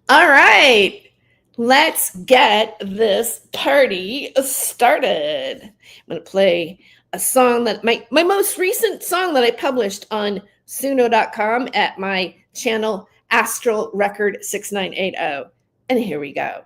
All right, let's get this party started. I'm going to play a song that my most recent song that I published on suno.com at my channel Astral Record 6980. And here we go.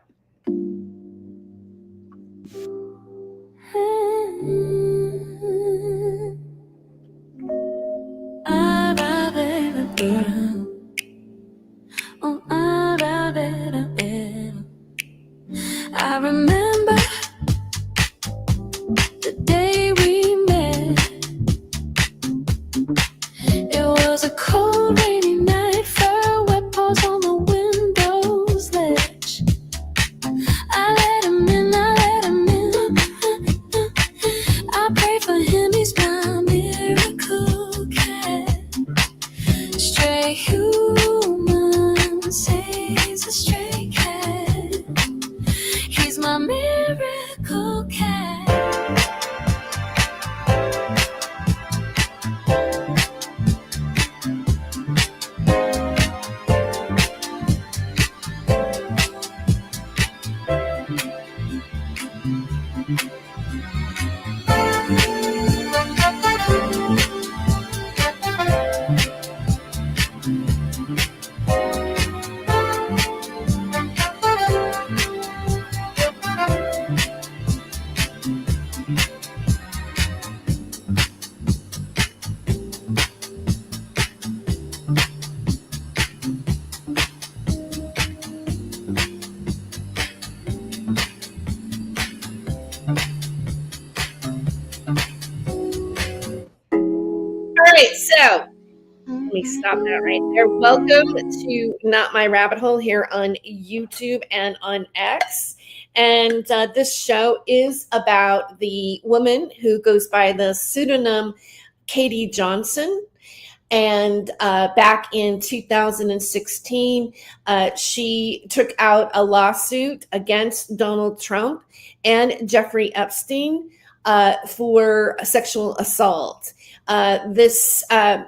I remember the day we met. It was a cold, rainy night, fur wet paws on the window's ledge. I let him in, I pray for him, he's my miracle cat. Stray human says a stray cat. He's my miracle cat. All right, so let me stop that right there. Welcome to Not My Rabbit Hole here on YouTube and on X. And this show is about the woman who goes by the pseudonym Katie Johnson. And back in 2016, she took out a lawsuit against Donald Trump and Jeffrey Epstein for sexual assault. This and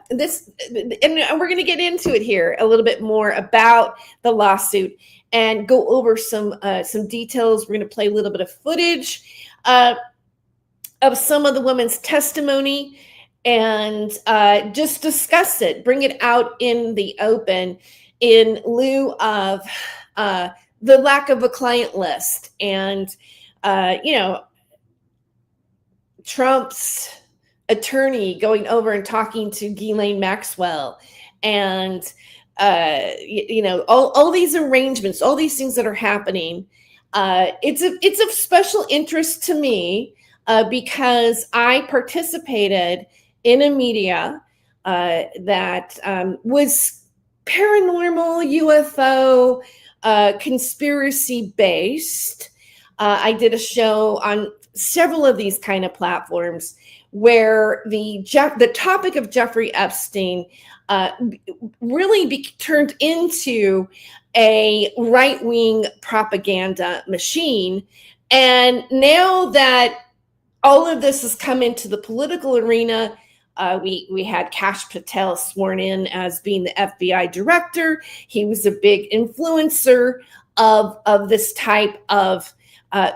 we're going to get into it here a little bit more about the lawsuit and go over some details. We're going to play a little bit of footage of some of the women's testimony and just discuss it, bring it out in the open in lieu of the lack of a client list and Trump's attorney going over and talking to Ghislaine Maxwell and all these arrangements, all these things that are happening. It's of special interest to me because I participated in a media that was paranormal, UFO, conspiracy based. I did a show on several of these kind of platforms where the topic of Jeffrey Epstein really turned into a right-wing propaganda machine. And now that all of this has come into the political arena, we had Kash Patel sworn in as being the FBI director. He was a big influencer of this type of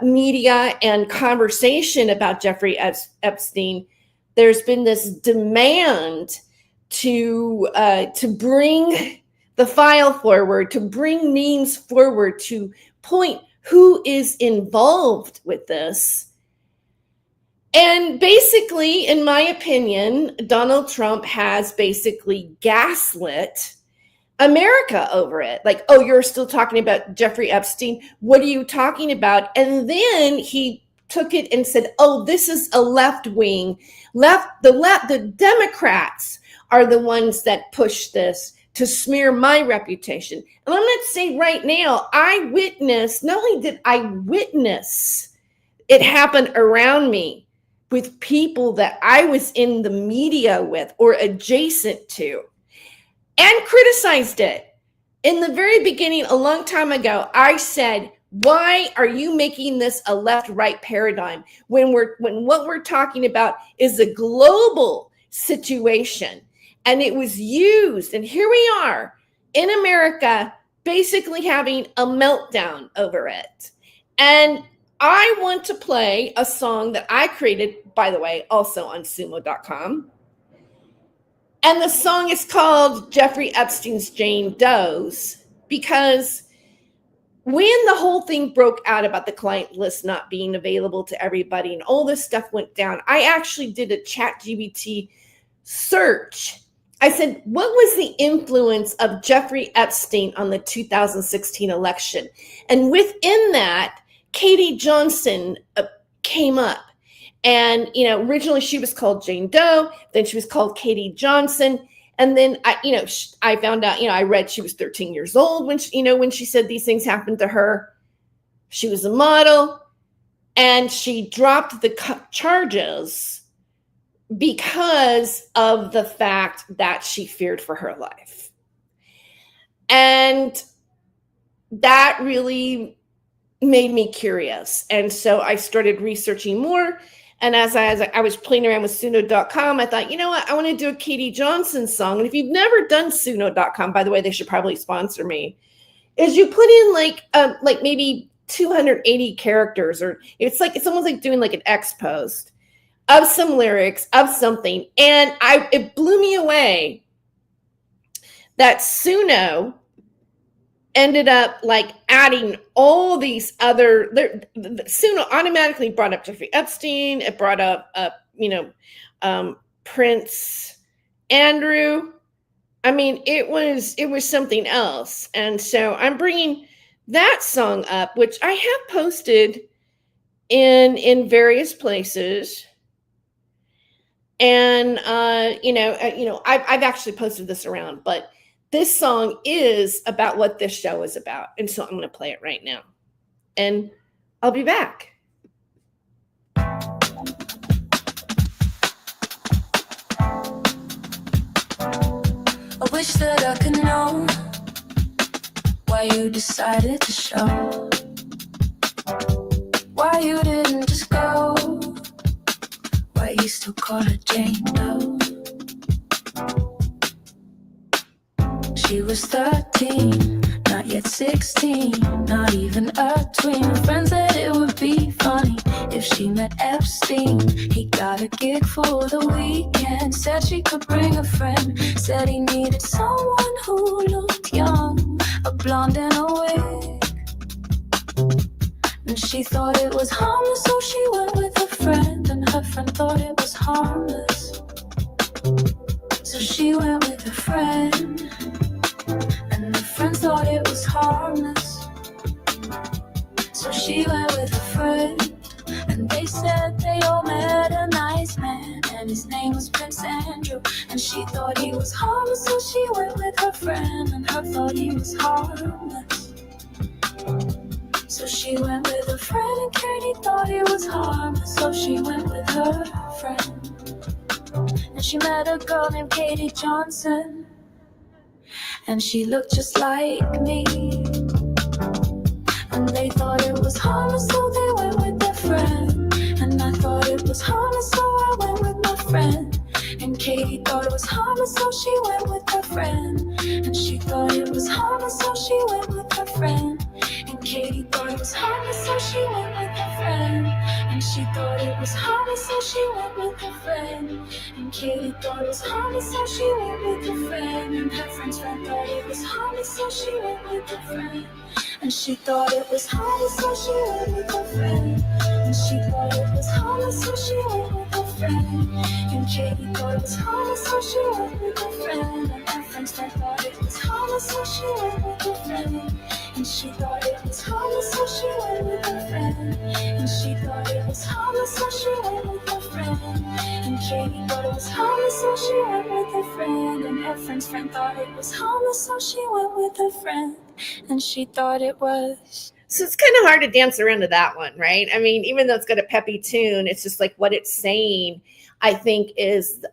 media and conversation about Jeffrey Epstein. There's been this demand to bring the file forward, to bring names forward, to point who is involved with this. And basically, in my opinion, Donald Trump has basically gaslit America over it. Like, oh, you're still talking about Jeffrey Epstein. What are you talking about? And then he took it and said, oh, this is a the Democrats are the ones that push this to smear my reputation. And I'm going to say right now, not only did I witness it happen around me with people that I was in the media with or adjacent to, and criticized it. In the very beginning, a long time ago, I said, why are you making this a left-right paradigm when what we're talking about is a global situation? And it was used, and here we are in America basically having a meltdown over it. And I want to play a song that I created, by the way, also on sumo.com. And the song is called Jeffrey Epstein's Jane Does, because when the whole thing broke out about the client list not being available to everybody and all this stuff went down, I actually did a ChatGPT search. I said, what was the influence of Jeffrey Epstein on the 2016 election? And within that, Katie Johnson came up. And, originally she was called Jane Doe, then she was called Katie Johnson. And then I found out, I read she was 13 years old when she said these things happened to her. She was a model, and she dropped the charges because of the fact that she feared for her life. And that really made me curious. And so I started researching more. And as I was playing around with Suno.com, I thought, you know what? I want to do a Katie Johnson song. And if you've never done Suno.com, by the way, they should probably sponsor me, is you put in like maybe 280 characters, or it's almost like doing like an X post of some lyrics of something. And it blew me away that Suno ended up like adding all these other, Suno automatically brought up Jeffrey Epstein. It brought up, Prince Andrew. I mean, it was something else. And so I'm bringing that song up, which I have posted in various places. And, I've actually posted this around, but this song is about what this show is about. And so I'm going to play it right now. And I'll be back. I wish that I could know why you decided to show, why you didn't just go, why you still call her Jane Doe. She was 13, not yet 16, not even a tween. Friends said it would be funny if she met Epstein. He got a gig for the weekend, said she could bring a friend, said he needed someone who looked young, a blonde and a wig. And she thought it was harmless, so she went with a friend, and her friend thought it was harmless, so she went with a friend. And the friend thought it was harmless, so she went with a friend. And they said they all met a nice man, and his name was Prince Andrew. And she thought he was harmless, so she went with her friend. And her thought he was harmless, so she went with a friend. And Katie thought he was harmless, so she went with her friend. And she met a girl named Katie Johnson, and she looked just like me. And they thought it was harmless, so they went with their friend. And I thought it was harmless, so I went with my friend. And Katie thought it was harmless, so she went with her friend. And she thought it was harmless, so she went with her friend. And Katie thought it was harmless, so she went with her friend. And she thought it was harmless, so she went with her friend. And Katie thought it was harmless, so she went with her friend. And her friend's friend thought it was harmless, so she went with her friend. And she thought it was harmless, so she went with her friend. And she thought it was harmless, so she went with her friend. And Katie thought it was harmless, so she went with her friend. And her friend's friend thought it was harmless, so she went with her friend. And she thought it was harmless, so she went with her friend. And she thought it was harmless, so she went with her friend. And Katie thought it was harmless, so she went with her friend. And her friend's friend thought it was harmless, so she went with her friend. And she thought it was. So it's kind of hard to dance around to that one, right? I mean, even though it's got a peppy tune, it's just like what it's saying, I think, is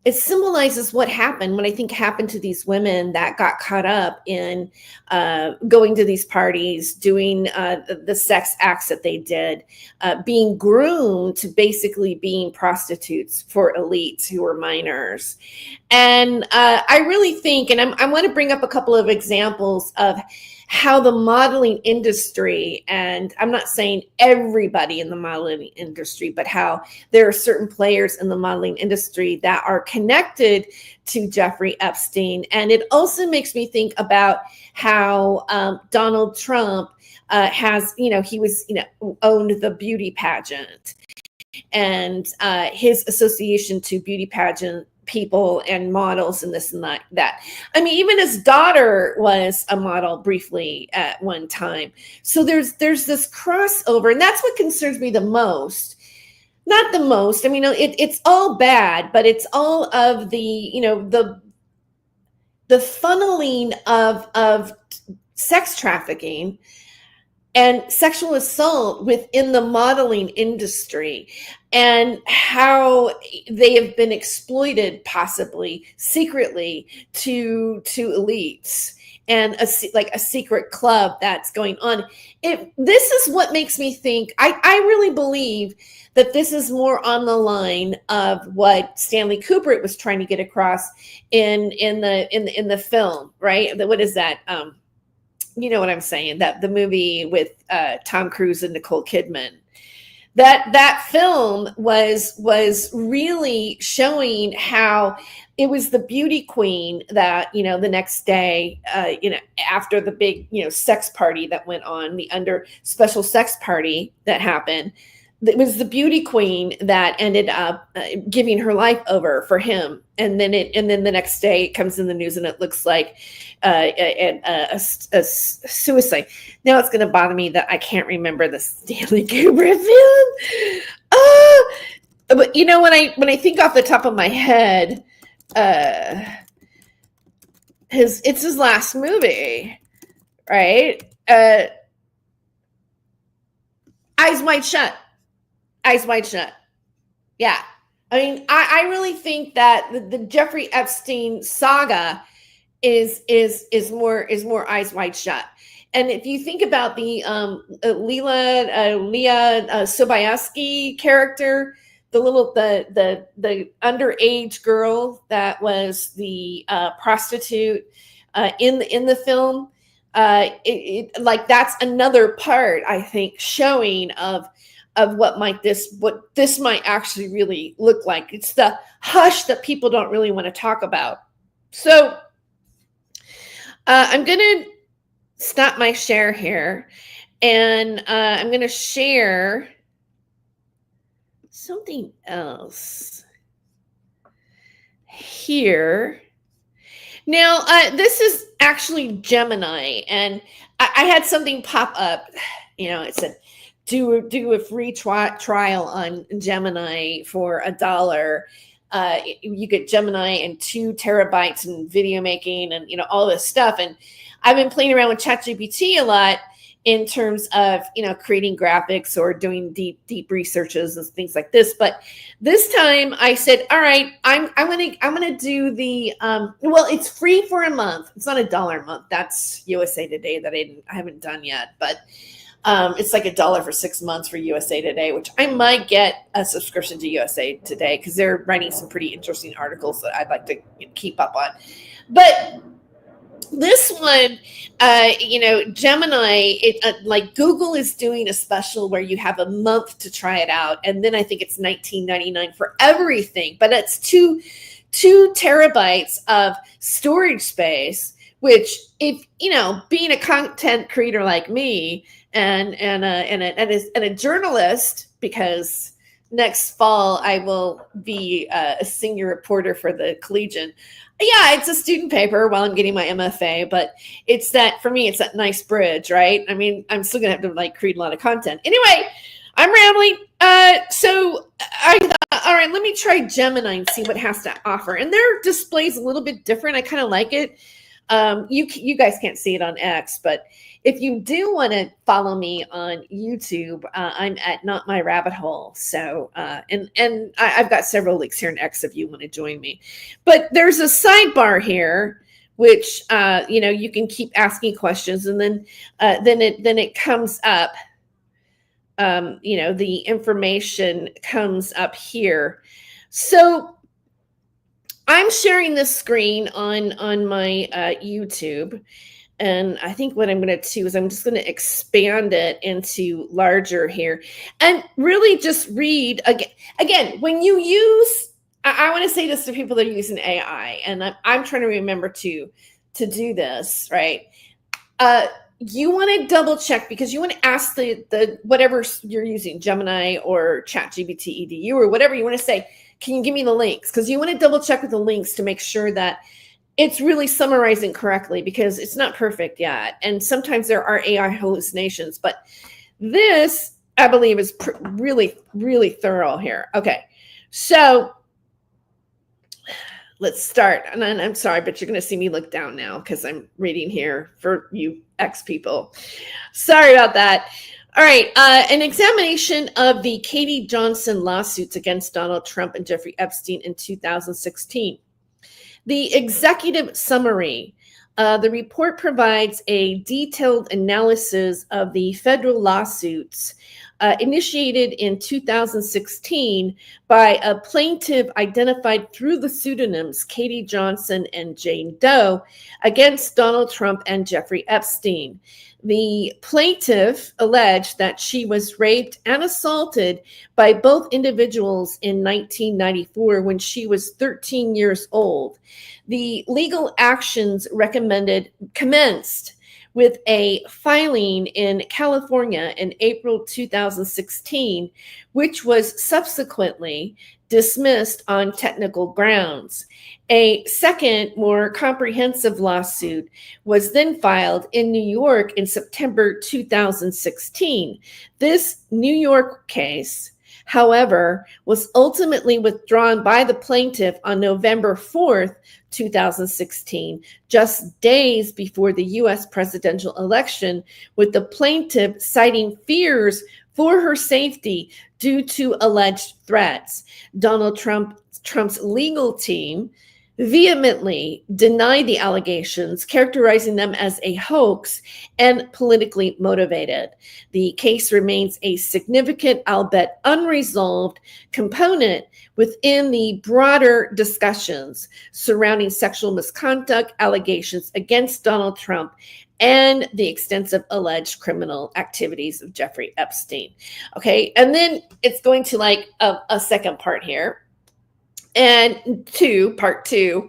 it symbolizes what happened, what I think happened to these women that got caught up in going to these parties, doing the sex acts that they did, being groomed to basically being prostitutes for elites who were minors. And I really think, and I want to bring up a couple of examples of how the modeling industry, and I'm not saying everybody in the modeling industry, but how there are certain players in the modeling industry that are connected to Jeffrey Epstein. And it also makes me think about how Donald Trump has, he was, owned the beauty pageant, and his association to beauty pageant people and models and this and that. I mean, even his daughter was a model briefly at one time. So there's this crossover, and that's what concerns me the most. Not the most. I mean, it's all bad, but it's all of the funneling of sex trafficking and sexual assault within the modeling industry, and how they have been exploited, possibly secretly, to elites, and a secret club that's going on. This is what makes me think, I really believe that this is more on the line of what Stanley Kubrick was trying to get across in the film, right? What is that? You know what I'm saying? That the movie with Tom Cruise and Nicole Kidman. That film was really showing how it was the beauty queen that, the next day, after the big, sex party that went on, the special sex party that happened, it was the beauty queen that ended up giving her life over for him. And then the next day it comes in the news and it looks like a suicide. Now it's going to bother me that I can't remember the Stanley Kubrick film. But when I think off the top of my head, it's his last movie, right? Eyes Wide Shut. Eyes Wide Shut. Yeah. I mean, I really think that the Jeffrey Epstein saga is more Eyes Wide Shut. And if you think about the Leah Sobieski character, the underage girl that was the prostitute in the film, that's another part, I think, showing of what this might actually really look like. It's the hush that people don't really want to talk about. So I'm going to stop my share here, and I'm going to share something else here. Now, this is actually Gemini, and I had something pop up. It said, do a free trial on Gemini for $1. You get Gemini and 2 terabytes in video making and all this stuff. And I've been playing around with ChatGPT a lot in terms of creating graphics or doing deep researches and things like this. But this time I said, all right, I'm gonna do the it's free for a month. It's not $1 a month. That's USA Today that I haven't done yet, but it's like $1 for 6 months for USA Today, which I might get a subscription to USA Today because they're writing some pretty interesting articles that I'd like to keep up on. But this one, Gemini, like Google is doing a special where you have a month to try it out, and then I think it's $19.99 for everything. But it's two terabytes of storage space, which, if being a content creator like me and a journalist, because next fall I will be a senior reporter for the Collegian. Yeah, it's a student paper while I'm getting my MFA, but it's that, for me, it's that nice bridge, right? I mean, I'm still gonna have to create a lot of content. Anyway, I'm rambling. So I thought, all right, let me try Gemini and see what it has to offer. And their display's a little bit different. I kind of like it. You guys can't see it on X, but if you do want to follow me on YouTube, I'm at Not My Rabbit Hole. So, and I've got several links here in X if you want to join me. But there's a sidebar here, which you can keep asking questions, and then it comes up. The information comes up here. So I'm sharing this screen on my YouTube, and I think what I'm going to do is I'm just going to expand it into larger here, and really just read again. When you use, I want to say this to people that are using AI, and I'm trying to remember to do this right. You want to double check, because you want to ask the whatever you're using, Gemini or ChatGPT EDU or whatever you want to say. Can you give me the links? Because you want to double check with the links to make sure that it's really summarizing correctly, because it's not perfect yet. And sometimes there are AI hallucinations, but this, I believe, is really, really thorough here. Okay, so let's start. And I'm sorry, but you're going to see me look down now because I'm reading here for you X people. Sorry about that. All right, an examination of the Katie Johnson lawsuits against Donald Trump and Jeffrey Epstein in 2016. The executive summary. The report provides a detailed analysis of the federal lawsuits initiated in 2016 by a plaintiff identified through the pseudonyms Katie Johnson and Jane Doe against Donald Trump and Jeffrey Epstein. The plaintiff alleged that she was raped and assaulted by both individuals in 1994 when she was 13 years old. The legal actions commenced with a filing in California in April 2016, which was subsequently dismissed on technical grounds. A second, more comprehensive lawsuit was then filed in New York in September 2016. This New York case, however, was ultimately withdrawn by the plaintiff on November 4th, 2016, just days before the U.S. presidential election, with the plaintiff citing fears for her safety due to alleged threats. Donald Trump's legal team vehemently denied the allegations, characterizing them as a hoax and politically motivated. The case remains a significant, albeit unresolved, component within the broader discussions surrounding sexual misconduct allegations against Donald Trump and the extensive alleged criminal activities of Jeffrey Epstein. Okay, and then it's going to like a second part here. And part two,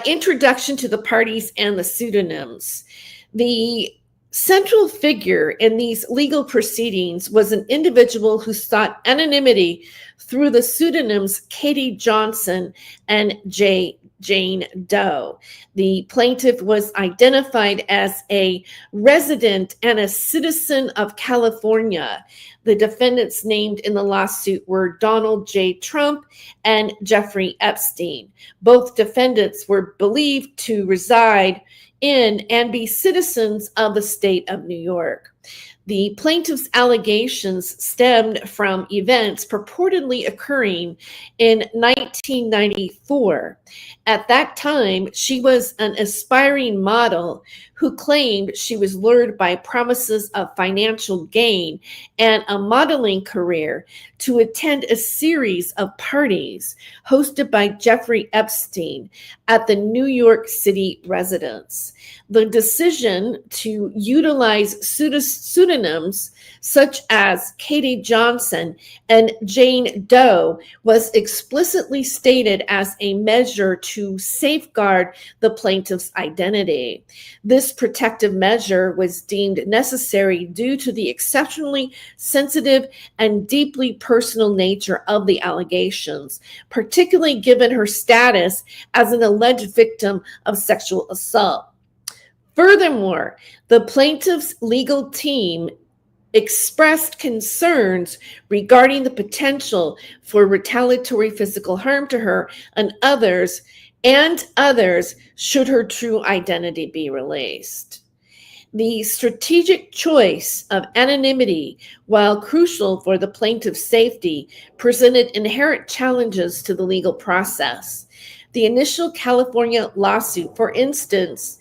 introduction to the parties and the pseudonyms. The central figure in these legal proceedings was an individual who sought anonymity through the pseudonyms Katie Johnson and Jane Doe. The plaintiff was identified as a resident and a citizen of California. The defendants named in the lawsuit were Donald J. Trump and Jeffrey Epstein. Both defendants were believed to reside in and be citizens of the state of New York. The plaintiff's allegations stemmed from events purportedly occurring in 1994. At that time, she was an aspiring model who claimed she was lured by promises of financial gain and a modeling career to attend a series of parties hosted by Jeffrey Epstein at the New York City residence. The decision to utilize pseudonyms such as Katie Johnson and Jane Doe was explicitly stated as a measure to safeguard the plaintiff's identity. This protective measure was deemed necessary due to the exceptionally sensitive and deeply personal nature of the allegations, particularly given her status as an alleged victim of sexual assault. Furthermore, the plaintiff's legal team expressed concerns regarding the potential for retaliatory physical harm to her and others and others should her true identity be released. The strategic choice of anonymity, while crucial for the plaintiff's safety, presented inherent challenges to the legal process. The initial California lawsuit, for instance,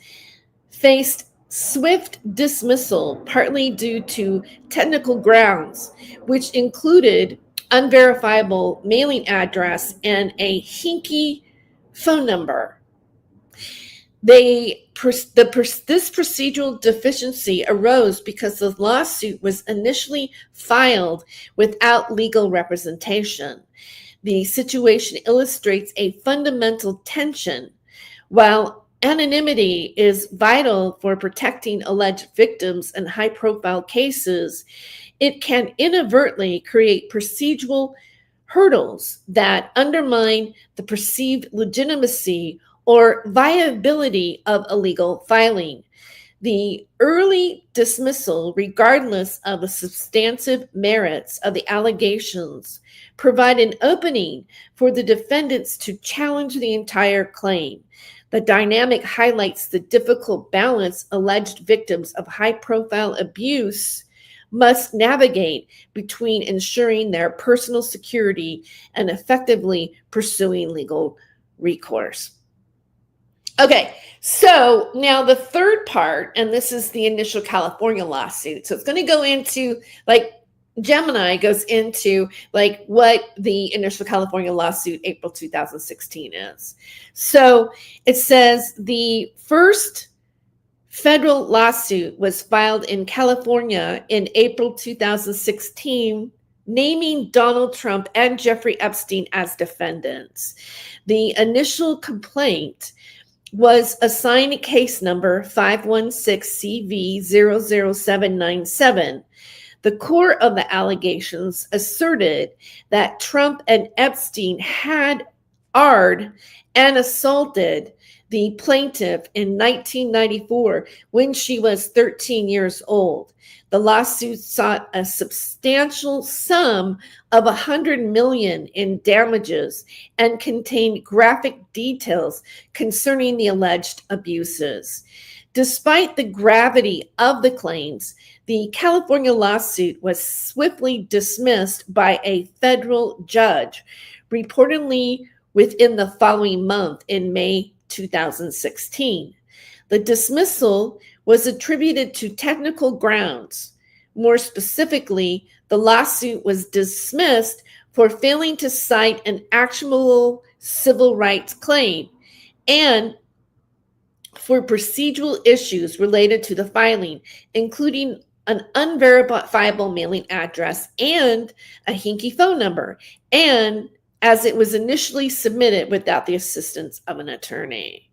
faced swift dismissal, partly due to technical grounds, which included unverifiable mailing address and a hinky phone number. This procedural deficiency arose because the lawsuit was initially filed without legal representation. The situation illustrates a fundamental tension. While anonymity is vital for protecting alleged victims in high-profile cases, it can inadvertently create procedural hurdles that undermine the perceived legitimacy or viability of a legal filing. The early dismissal, regardless of the substantive merits of the allegations, provide an opening for the defendants to challenge the entire claim. The dynamic highlights the difficult balance alleged victims of high-profile abuse must navigate between ensuring their personal security and effectively pursuing legal recourse. Okay, so now the third part, and this is the initial California lawsuit. So it's going to go into, like, Gemini goes into like what the initial California lawsuit, April 2016 is. So it says the first federal lawsuit was filed in California in April 2016, naming Donald Trump and Jeffrey Epstein as defendants. The initial complaint was assigned case number 516CV00797. The core of the allegations asserted that Trump and Epstein had arred and assaulted the plaintiff in 1994 when she was 13 years old. The lawsuit sought a substantial sum of $100 million in damages and contained graphic details concerning the alleged abuses. Despite the gravity of the claims, the California lawsuit was swiftly dismissed by a federal judge, reportedly within the following month in May 2016. The dismissal was attributed to technical grounds. More specifically, the lawsuit was dismissed for failing to cite an actionable civil rights claim and for procedural issues related to the filing, including an unverifiable mailing address and a hinky phone number, and as it was initially submitted without the assistance of an attorney.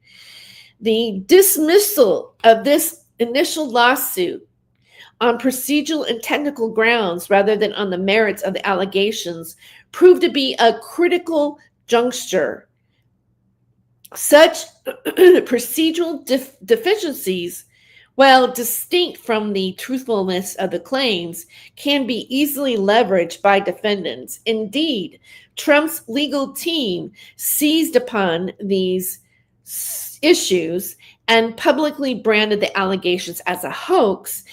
The dismissal of this initial lawsuit on procedural and technical grounds rather than on the merits of the allegations proved to be a critical juncture. Such procedural deficiencies, while distinct from the truthfulness of the claims, can be easily leveraged by defendants. Indeed, Trump's legal team seized upon these issues and publicly branded the allegations as a hoax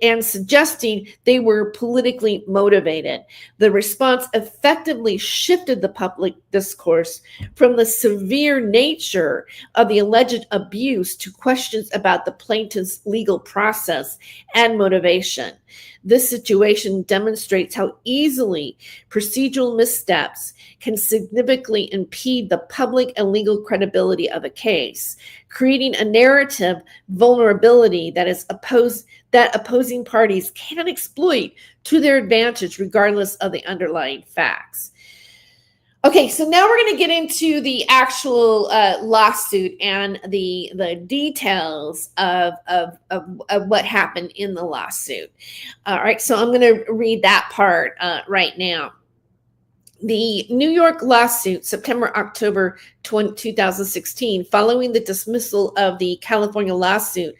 and suggesting they were politically motivated. The response effectively shifted the public discourse from the severe nature of the alleged abuse to questions about the plaintiff's legal process and motivation. This situation demonstrates how easily procedural missteps can significantly impede the public and legal credibility of a case, creating a narrative vulnerability that opposing parties can exploit to their advantage regardless of the underlying facts. Okay, so now we're going to get into the actual lawsuit and the details of what happened in the lawsuit. All right, so I'm going to read that part right now. The New York lawsuit, September-October 2016, following the dismissal of the California lawsuit,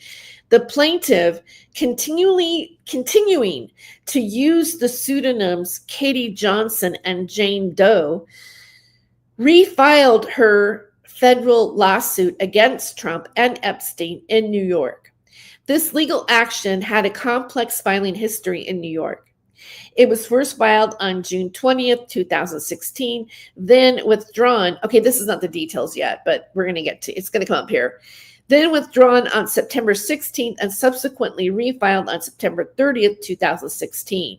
the plaintiff continuing to use the pseudonyms Katie Johnson and Jane Doe, refiled her federal lawsuit against Trump and Epstein in New York. This legal action had a complex filing history in New York. It was first filed on June 20th, 2016, then withdrawn. Okay, this is not the details yet, but we're going to get to it's going to come up here. Then withdrawn on September 16th and subsequently refiled on September 30th, 2016.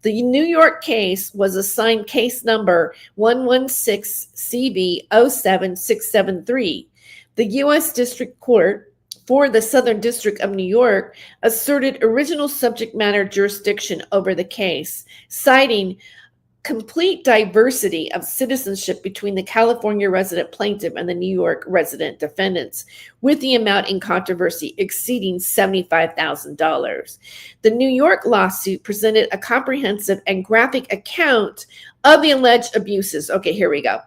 The New York case was assigned case number 116CV07673. The U.S. District Court for the Southern District of New York asserted original subject matter jurisdiction over the case, citing complete diversity of citizenship between the California resident plaintiff and the New York resident defendants, with the amount in controversy exceeding $75,000. The New York lawsuit presented a comprehensive and graphic account of the alleged abuses. Okay, here we go.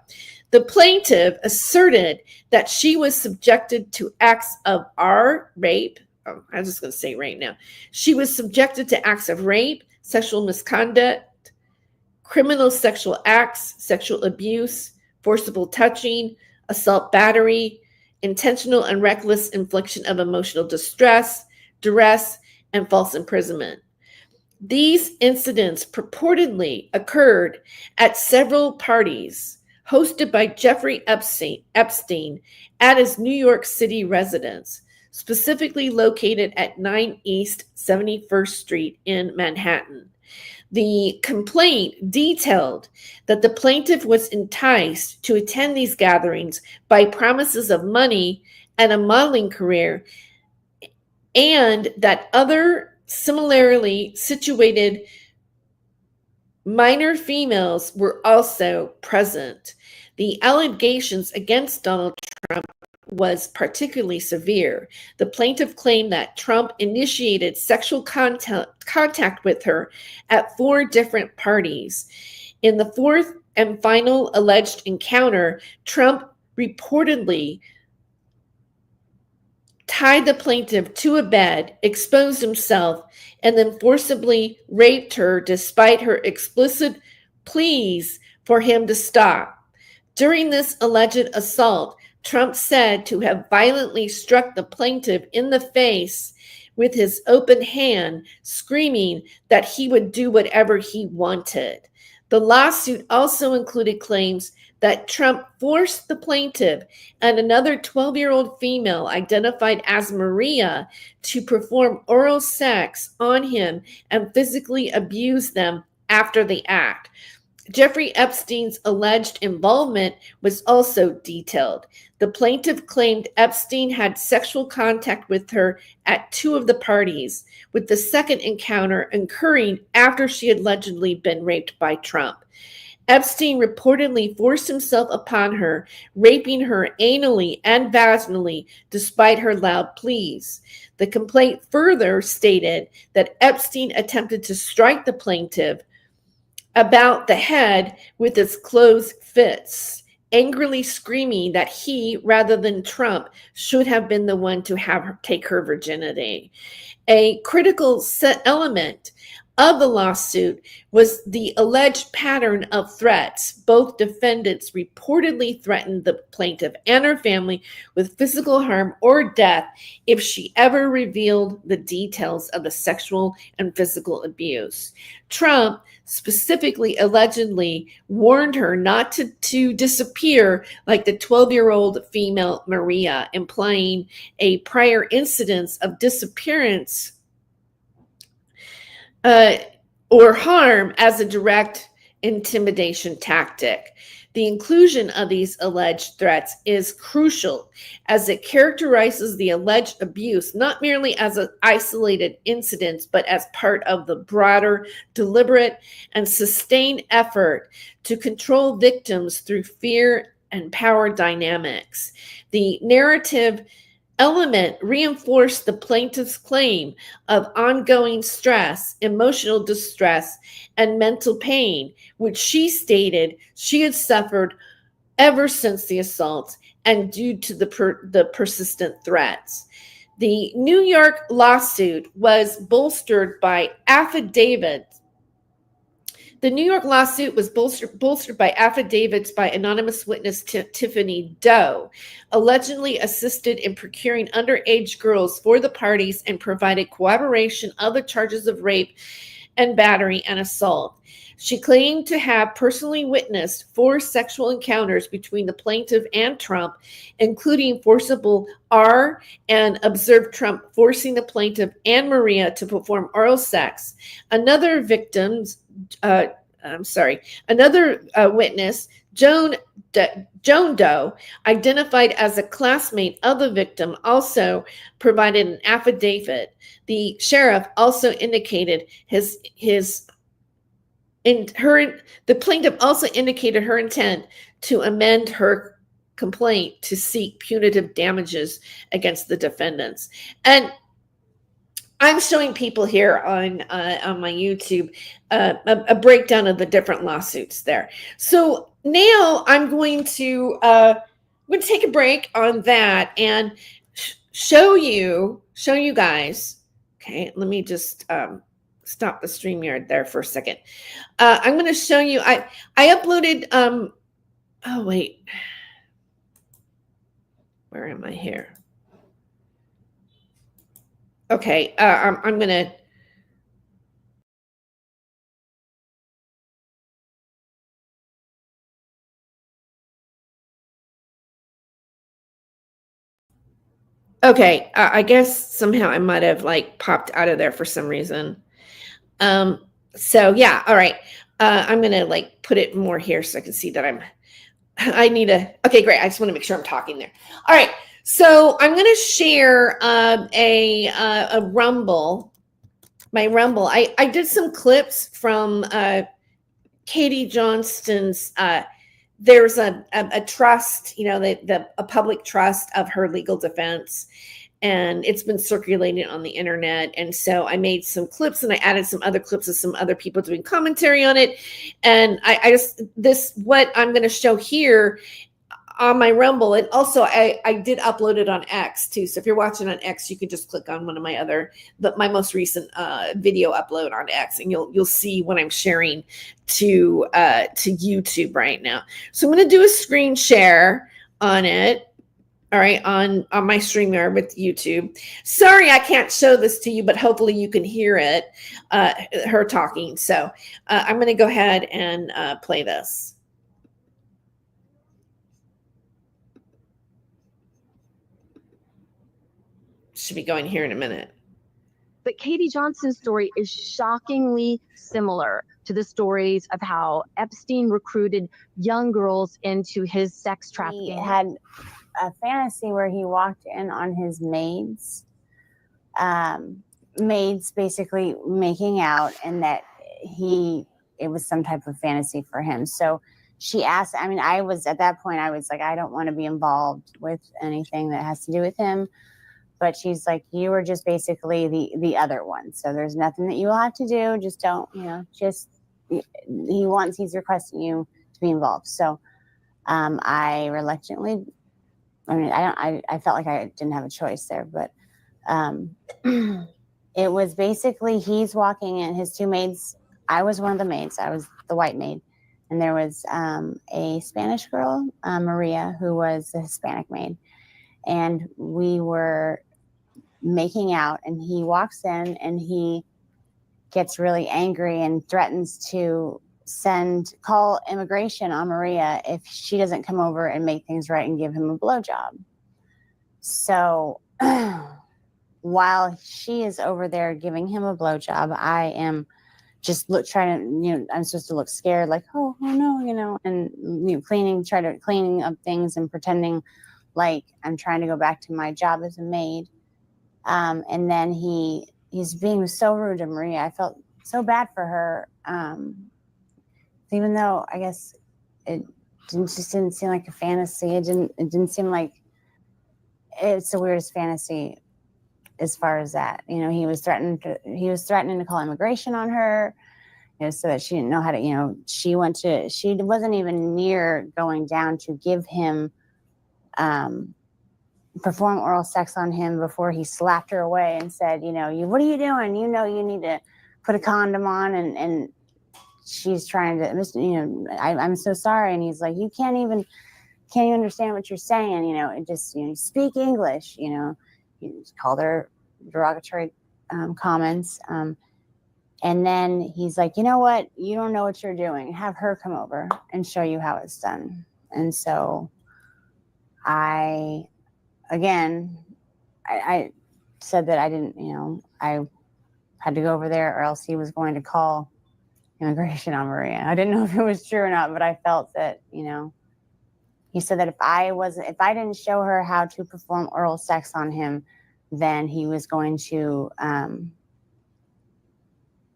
The plaintiff asserted that she was subjected to acts of rape. Oh, I'm just going to say rape now. She was subjected to acts of rape, sexual misconduct, criminal sexual acts, sexual abuse, forcible touching, assault battery, intentional and reckless infliction of emotional distress, duress, and false imprisonment. These incidents purportedly occurred at several parties hosted by Jeffrey Epstein at his New York City residence, specifically located at 9 East 71st Street in Manhattan. The complaint detailed that the plaintiff was enticed to attend these gatherings by promises of money and a modeling career, and that other similarly situated minor females were also present. The allegations against Donald Trump was particularly severe. The plaintiff claimed that Trump initiated sexual contact with her at 4 different parties. In the fourth and final alleged encounter, Trump reportedly tied the plaintiff to a bed, exposed himself, and then forcibly raped her despite her explicit pleas for him to stop. During this alleged assault, Trump said to have violently struck the plaintiff in the face with his open hand, screaming that he would do whatever he wanted. The lawsuit also included claims that Trump forced the plaintiff and another 12-year-old female identified as Maria to perform oral sex on him and physically abuse them after the act. Jeffrey Epstein's alleged involvement was also detailed. The plaintiff claimed Epstein had sexual contact with her at 2 of the parties, with the second encounter occurring after she had allegedly been raped by Trump. Epstein reportedly forced himself upon her, raping her anally and vaginally despite her loud pleas. The complaint further stated that Epstein attempted to strike the plaintiff about the head with his closed fists, angrily screaming that he, rather than Trump, should have been the one to have her take her virginity. A critical element of the lawsuit was the alleged pattern of threats. Both defendants reportedly threatened the plaintiff and her family with physical harm or death if she ever revealed the details of the sexual and physical abuse. Trump specifically allegedly warned her not to disappear like the 12-year-old female Maria, implying a prior incidence of disappearance or harm as a direct intimidation tactic. The inclusion of these alleged threats is crucial as it characterizes the alleged abuse not merely as an isolated incident, but as part of the broader, deliberate, and sustained effort to control victims through fear and power dynamics. The narrative element reinforced the plaintiff's claim of ongoing stress, emotional distress, and mental pain, which she stated she had suffered ever since the assault and due to the persistent threats. The New York lawsuit was bolstered by affidavits The New York lawsuit was bolstered by affidavits by anonymous witness Tiffany Doe, allegedly assisted in procuring underage girls for the parties and provided corroboration of the charges of rape and battery and assault. She claimed to have personally witnessed 4 sexual encounters between the plaintiff and Trump, including forcible R, and observed Trump forcing the plaintiff and Maria to perform oral sex. Another witness, Joan Doe, identified as a classmate of the victim, also provided an affidavit. The sheriff also indicated the plaintiff also indicated her intent to amend her complaint to seek punitive damages against the defendants. And I'm showing people here on my YouTube a breakdown of the different lawsuits there. So now I'm going to take a break on that and show you guys. Okay, let me just stop the StreamYard there for a second. I'm going to show you. I uploaded. Oh wait, where am I here? Okay, I'm going to. Okay, I guess somehow I might have like popped out of there for some reason. So yeah, all right. I'm gonna like put it more here so I can see that okay, great. I just want to make sure I'm talking there. All right. So I'm gonna share a Rumble, my Rumble. I did some clips from Katie Johnston's there's a trust, a public trust of her legal defense, and it's been circulating on the internet. And so I made some clips and I added some other clips of some other people doing commentary on it. And what I'm going to show here on my Rumble, and also I did upload it on X too. So if you're watching on X, you can just click on one of my most recent video upload on X, and you'll see what I'm sharing to YouTube right now. So I'm going to do a screen share on it. All right, on my StreamYard with YouTube. Sorry, I can't show this to you, but hopefully you can hear it, her talking. So I'm going to go ahead and play this. Should be going here in a minute. But Katie Johnston's story is shockingly similar to the stories of how Epstein recruited young girls into his sex trafficking. He had a fantasy where he walked in on his maids basically making out, and that it was some type of fantasy for him. So she asked, at that point, I was like, I don't want to be involved with anything that has to do with him. But she's like, you were just basically the other one. So there's nothing that you will have to do. Just don't, he's requesting you to be involved. So I reluctantly, I felt like I didn't have a choice there, but it was basically, he's walking in, his 2 maids. I was one of the maids. I was the white maid. And there was a Spanish girl, Maria, who was the Hispanic maid. And we were making out, and he walks in and he gets really angry and threatens to call immigration on Maria if she doesn't come over and make things right and give him a blowjob. So while she is over there giving him a blowjob, I am just trying to, I'm supposed to look scared, like, oh no, and cleaning up things and pretending like I'm trying to go back to my job as a maid. And then he's being so rude to Maria. I felt so bad for her. Even though I guess it didn't seem like a fantasy. It didn't seem like it's the weirdest fantasy as far as that. He was threatening to call immigration on her, so that she didn't know how to, she wasn't even near going down to give him, perform oral sex on him before he slapped her away and said, what are you doing? You need to put a condom on. And she's trying to, I'm so sorry. And he's like, can't you understand what you're saying? And just, speak English, he called her derogatory comments. And then he's like, you know what? You don't know what you're doing. Have her come over and show you how it's done. And so I said that I didn't, I had to go over there or else he was going to call immigration on Maria. I didn't know if it was true or not, but I felt that, he said that if I didn't show her how to perform oral sex on him, then he was going to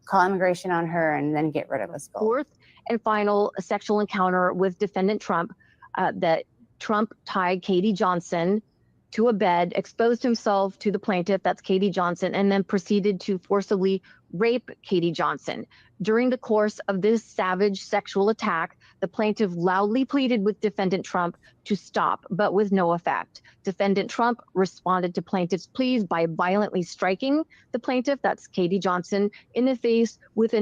call immigration on her and then get rid of us both. Fourth and final sexual encounter with defendant Trump, that Trump tied Katie Johnson to a bed, exposed himself to the plaintiff, that's Katie Johnson, and then proceeded to forcibly rape Katie Johnson. During the course of this savage sexual attack, the plaintiff loudly pleaded with defendant Trump to stop, but with no effect. Defendant Trump responded to plaintiff's pleas by violently striking the plaintiff, that's Katie Johnson, in the face with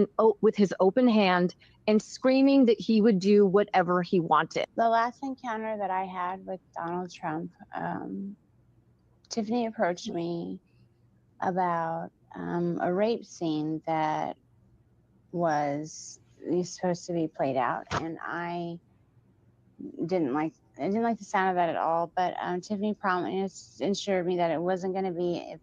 his open hand and screaming that he would do whatever he wanted. The last encounter that I had with Donald Trump, Tiffany approached me about a rape scene that was supposed to be played out, and I didn't like the sound of that at all. But Tiffany promised, assured me that it wasn't going to be,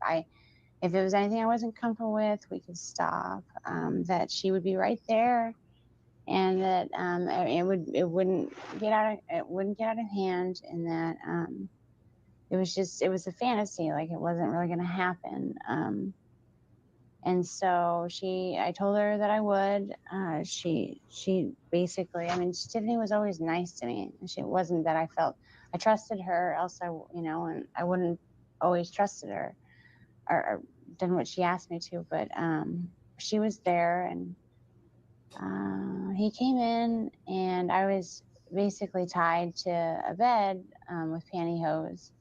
if it was anything I wasn't comfortable with, we could stop. That she would be right there, and that it wouldn't get out of hand, and that it was a fantasy, like it wasn't really going to happen. And so I told her that I would. She basically, Tiffany was always nice to me. It wasn't that I trusted her, else and I wouldn't always trusted her or done what she asked me to. But she was there, and he came in, and I was basically tied to a bed with pantyhose,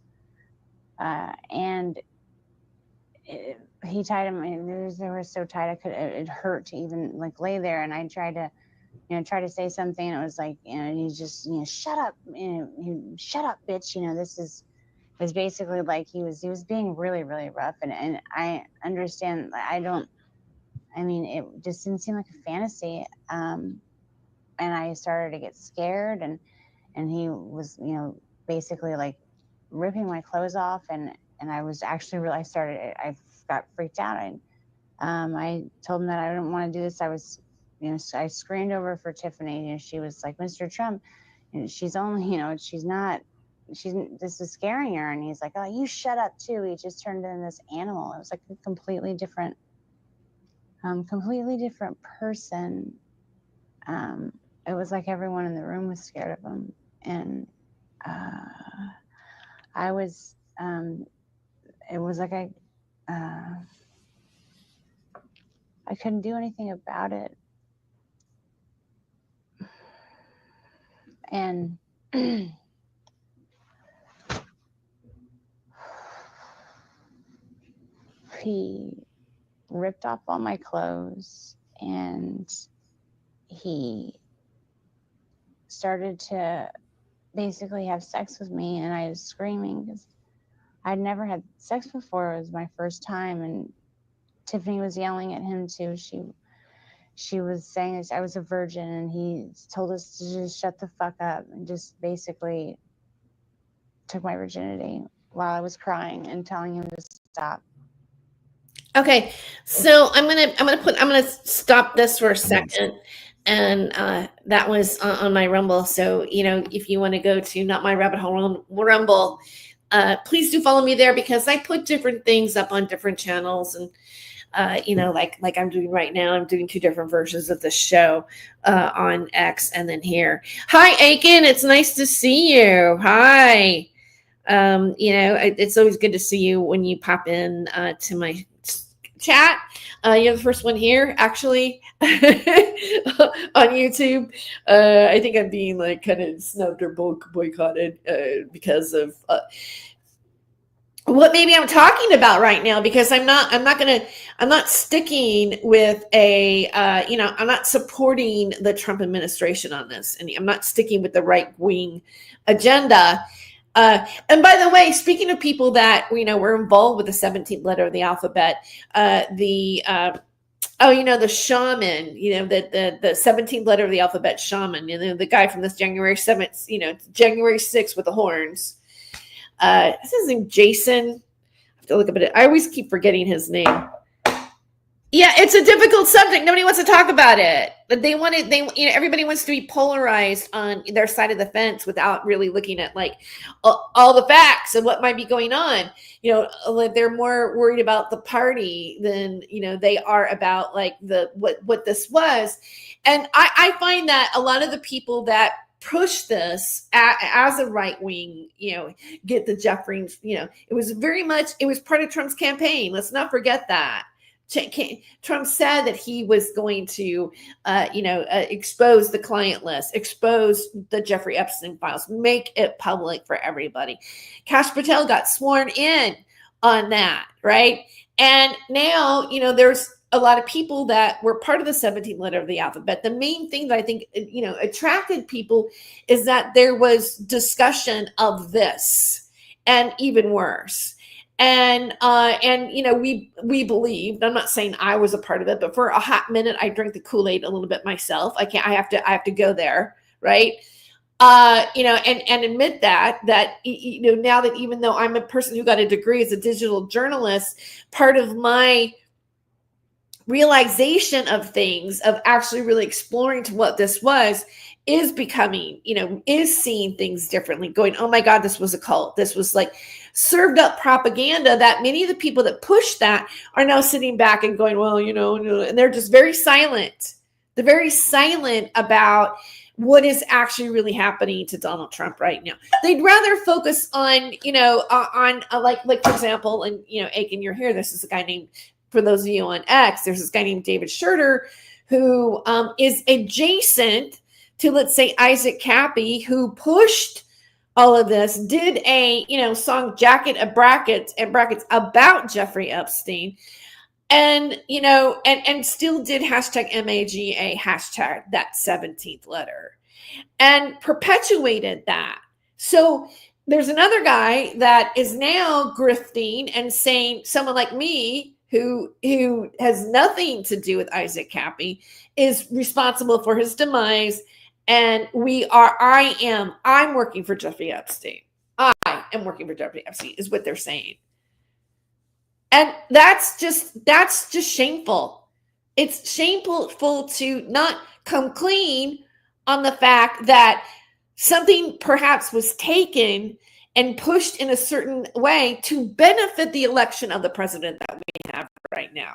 and he tied him. They were so tight, it hurt to even lay there. And I tried to say something. And it was like, he just, shut up, shut up, bitch. It was basically like he was being really, really rough. And I understand. It just didn't seem like a fantasy. And I started to get scared, and he was, basically ripping my clothes off, and I was actually I got freaked out. I told him that I didn't want to do this. I was, I screamed over for Tiffany. She was like, Mr. Trump, she's only, this is scaring her. And he's like, oh, you shut up too. He just turned into this animal. It was like a completely different person. It was like everyone in the room was scared of him. And I was, it was like I couldn't do anything about it. And he ripped off all my clothes, and he started to basically have sex with me, and I was screaming because I'd never had sex before. It was my first time, and Tiffany was yelling at him too. She was saying I was a virgin, and he told us to just shut the fuck up, and just basically took my virginity while I was crying and telling him to stop. Okay, so I'm gonna stop this for a second, and that was on my Rumble. So if you want to go to Not My Rabbit Hole Rumble, please do follow me there, because I put different things up on different channels, and like I'm doing right now. I'm doing 2 different versions of the show on X and then here. Hi, Aiken. It's nice to see you. Hi. It's always good to see you when you pop in to my chat. You're the first one here, actually, on YouTube. I think I'm being kind of snubbed or boycotted because of what maybe I'm talking about right now, because I'm not sticking with I'm not supporting the Trump administration on this, and I'm not sticking with the right wing agenda. And by the way, speaking of people that were involved with the 17th letter of the alphabet, the shaman, the 17th letter of the alphabet shaman, the guy from this January 7th, January 6th with the horns. This is named Jason. I have to look up at it. I always keep forgetting his name. Yeah, it's a difficult subject. Nobody wants to talk about it. But everybody wants to be polarized on their side of the fence without really looking at like all the facts and what might be going on. They're more worried about the party than they are about like what this was. And I find that a lot of the people that push this as a right wing, get the Jeffrey, it was part of Trump's campaign. Let's not forget that. Trump said that he was going to, expose the client list, expose the Jeffrey Epstein files, make it public for everybody. Kash Patel got sworn in on that, right? And now, there's a lot of people that were part of the 17th letter of the alphabet. The main thing that I think, attracted people is that there was discussion of this and even worse. And we believed, I'm not saying I was a part of it, but for a hot minute, I drank the Kool-Aid a little bit myself. I have to go there. Right. And admit that, now that even though I'm a person who got a degree as a digital journalist, part of my realization of things, of actually really exploring to what this was, is becoming, is seeing things differently, going, oh my God, this was a cult. This was like served up propaganda that many of the people that push that are now sitting back and going, well, and they're just very silent. They're very silent about what is actually really happening to Donald Trump right now. They'd rather focus on, like for example, and, Aiken, you're here. This is a guy named, for those of you on X, there's this guy named David Schroeder who is adjacent to, let's say, Isaac Cappy, who pushed all of this, did a, song Jacket of Brackets about Jeffrey Epstein, and, and still did hashtag MAGA, hashtag that 17th letter, and perpetuated that. So there's another guy that is now grifting and saying someone like me, who has nothing to do with Isaac Cappy, is responsible for his demise. And I'm working for Jeffrey Epstein. I am working for Jeffrey Epstein, is what they're saying. And that's just shameful. It's shameful to not come clean on the fact that something perhaps was taken and pushed in a certain way to benefit the election of the president that we have right now.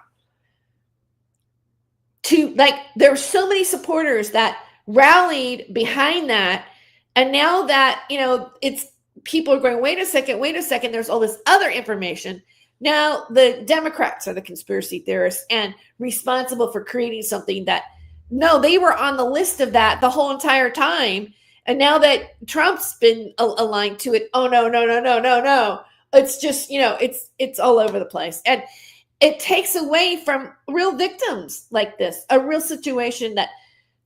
There are so many supporters that rallied behind that, and now that it's people are going, wait a second, there's all this other information. Now the Democrats are the conspiracy theorists and responsible for creating something that, no, they were on the list of that the whole entire time, and now that Trump's been aligned to it, oh no, it's just it's all over the place, and it takes away from real victims like this, a real situation that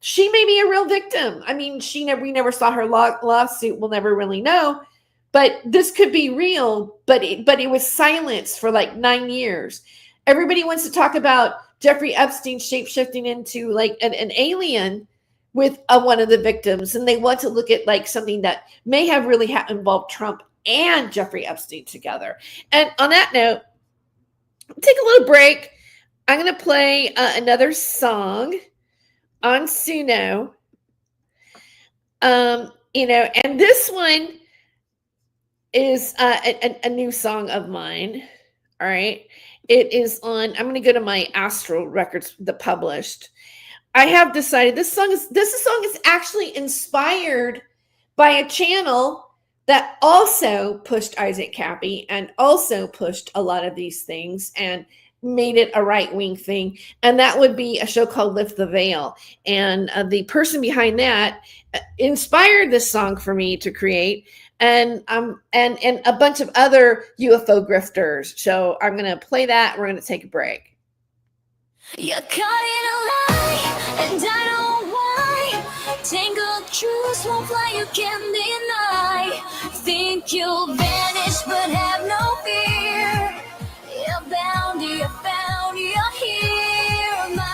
she may be a real victim. I mean, we never saw her lawsuit. We'll never really know. But this could be real, but it was silenced for like 9 years. Everybody wants to talk about Jeffrey Epstein shape-shifting into like an alien with one of the victims. And they want to look at like something that may have really involved Trump and Jeffrey Epstein together. And on that note, take a little break. I'm going to play another song on Suno, and this one is a new song of mine. All right, it is on. I'm going to go to my Astral Records, the published. I have decided this song is actually inspired by a channel that also pushed Isaac Cappy and also pushed a lot of these things and made it a right-wing thing, and that would be a show called Lift the Veil. And the person behind that inspired this song for me to create, and a bunch of other UFO grifters. So I'm going to play that. We're going to take a break. You're caught in a lie, and I know why. Tangled truths won't fly, you can't deny. Think you'll vanish, but have no fear. You're bound, you're found, you're here, my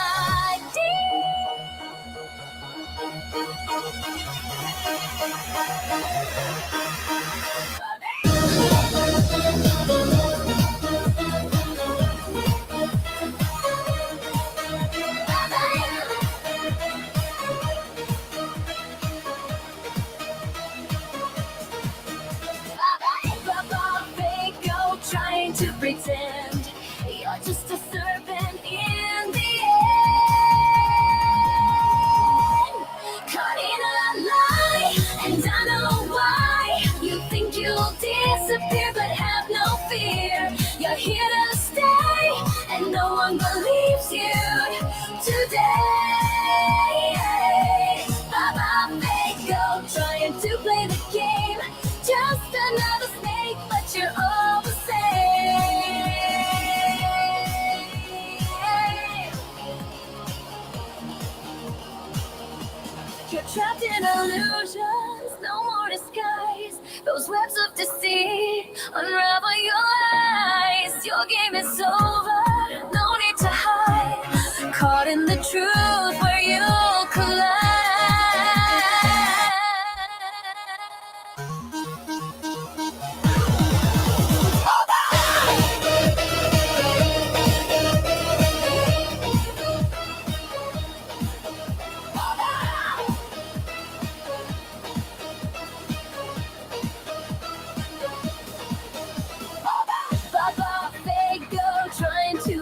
trying to pretend you're just a servant in the end. Caught in a lie, and I know why. You think you'll disappear, but have no fear. You're here to stay, and no one believes you today. Bye-bye, fake go, trying to play the game. Just another snake, but you're all the same. You're trapped in illusions, no more disguise. Those webs of deceit unravel your eyes. Your game is over, no need to hide. Caught in the truth where you'll collide.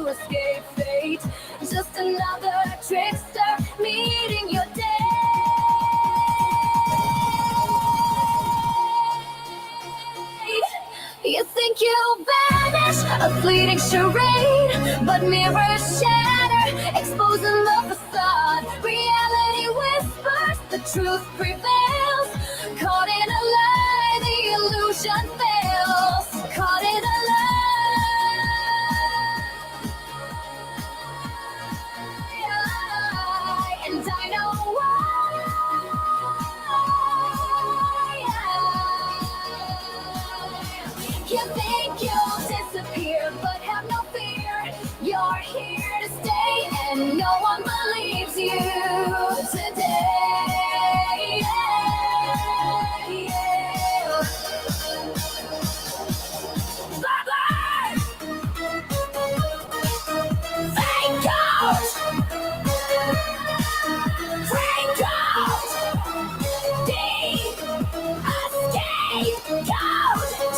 Escape fate, just another trickster meeting your day. You think you'll vanish, a fleeting charade, but mirrors shatter, exposing the facade. Reality whispers, the truth prevails. Caught in a lie, the illusion fails. Caught in a lie. You think you'll disappear, but have no fear. You're here to stay, and no one believes you today. Bye-bye! Fake out! Fake out! Escape!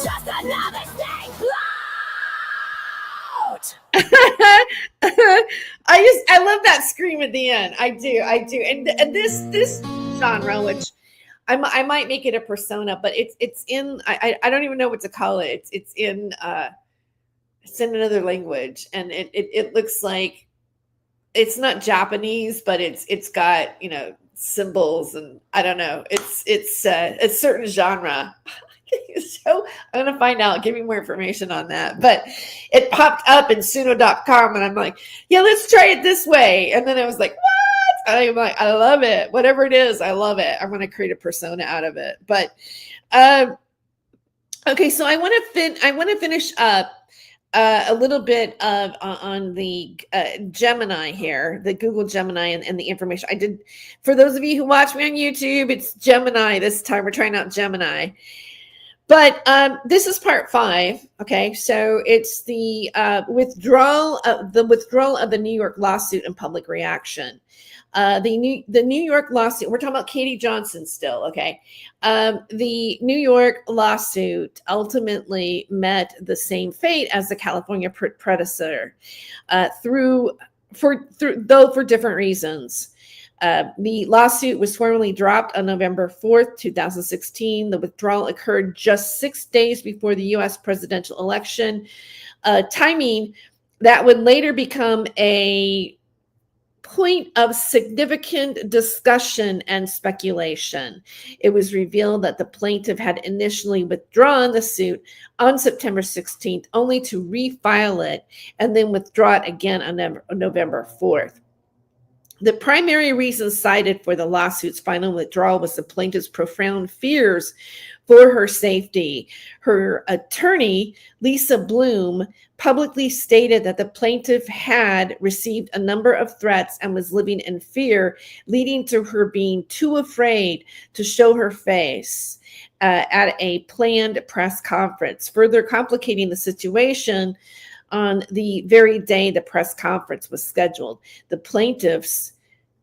Just another snake float. I love that scream at the end. I do. And this genre, which I might make it a persona, but it's in I don't even know what to call it. It's in another language, and it looks like it's not Japanese, but it's got symbols, and I don't know. It's a certain genre. So I'm going to find out, give me more information on that. But it popped up in suno.com, and I'm like, yeah, let's try it this way. And then I was like, what? I'm like, I love it. Whatever it is, I love it. I'm going to create a persona out of it. But okay, so I want to finish up a little bit of on the Gemini here, the Google Gemini, and the information I did. For those of you who watch me on YouTube, it's Gemini this time. We're trying out Gemini. But this is part 5. Okay, so it's the withdrawal of the New York lawsuit and public reaction. The New York lawsuit. We're talking about Katie Johnson still. Okay, the New York lawsuit ultimately met the same fate as the California predecessor, for different reasons. The lawsuit was formally dropped on November 4th, 2016. The withdrawal occurred just 6 days before the U.S. presidential election, timing that would later become a point of significant discussion and speculation. It was revealed that the plaintiff had initially withdrawn the suit on September 16th, only to refile it and then withdraw it again on November 4th. The primary reason cited for the lawsuit's final withdrawal was the plaintiff's profound fears for her safety. Her attorney, Lisa Bloom, publicly stated that the plaintiff had received a number of threats and was living in fear, leading to her being too afraid to show her face at a planned press conference, further complicating the situation. On the very day the press conference was scheduled, the plaintiff's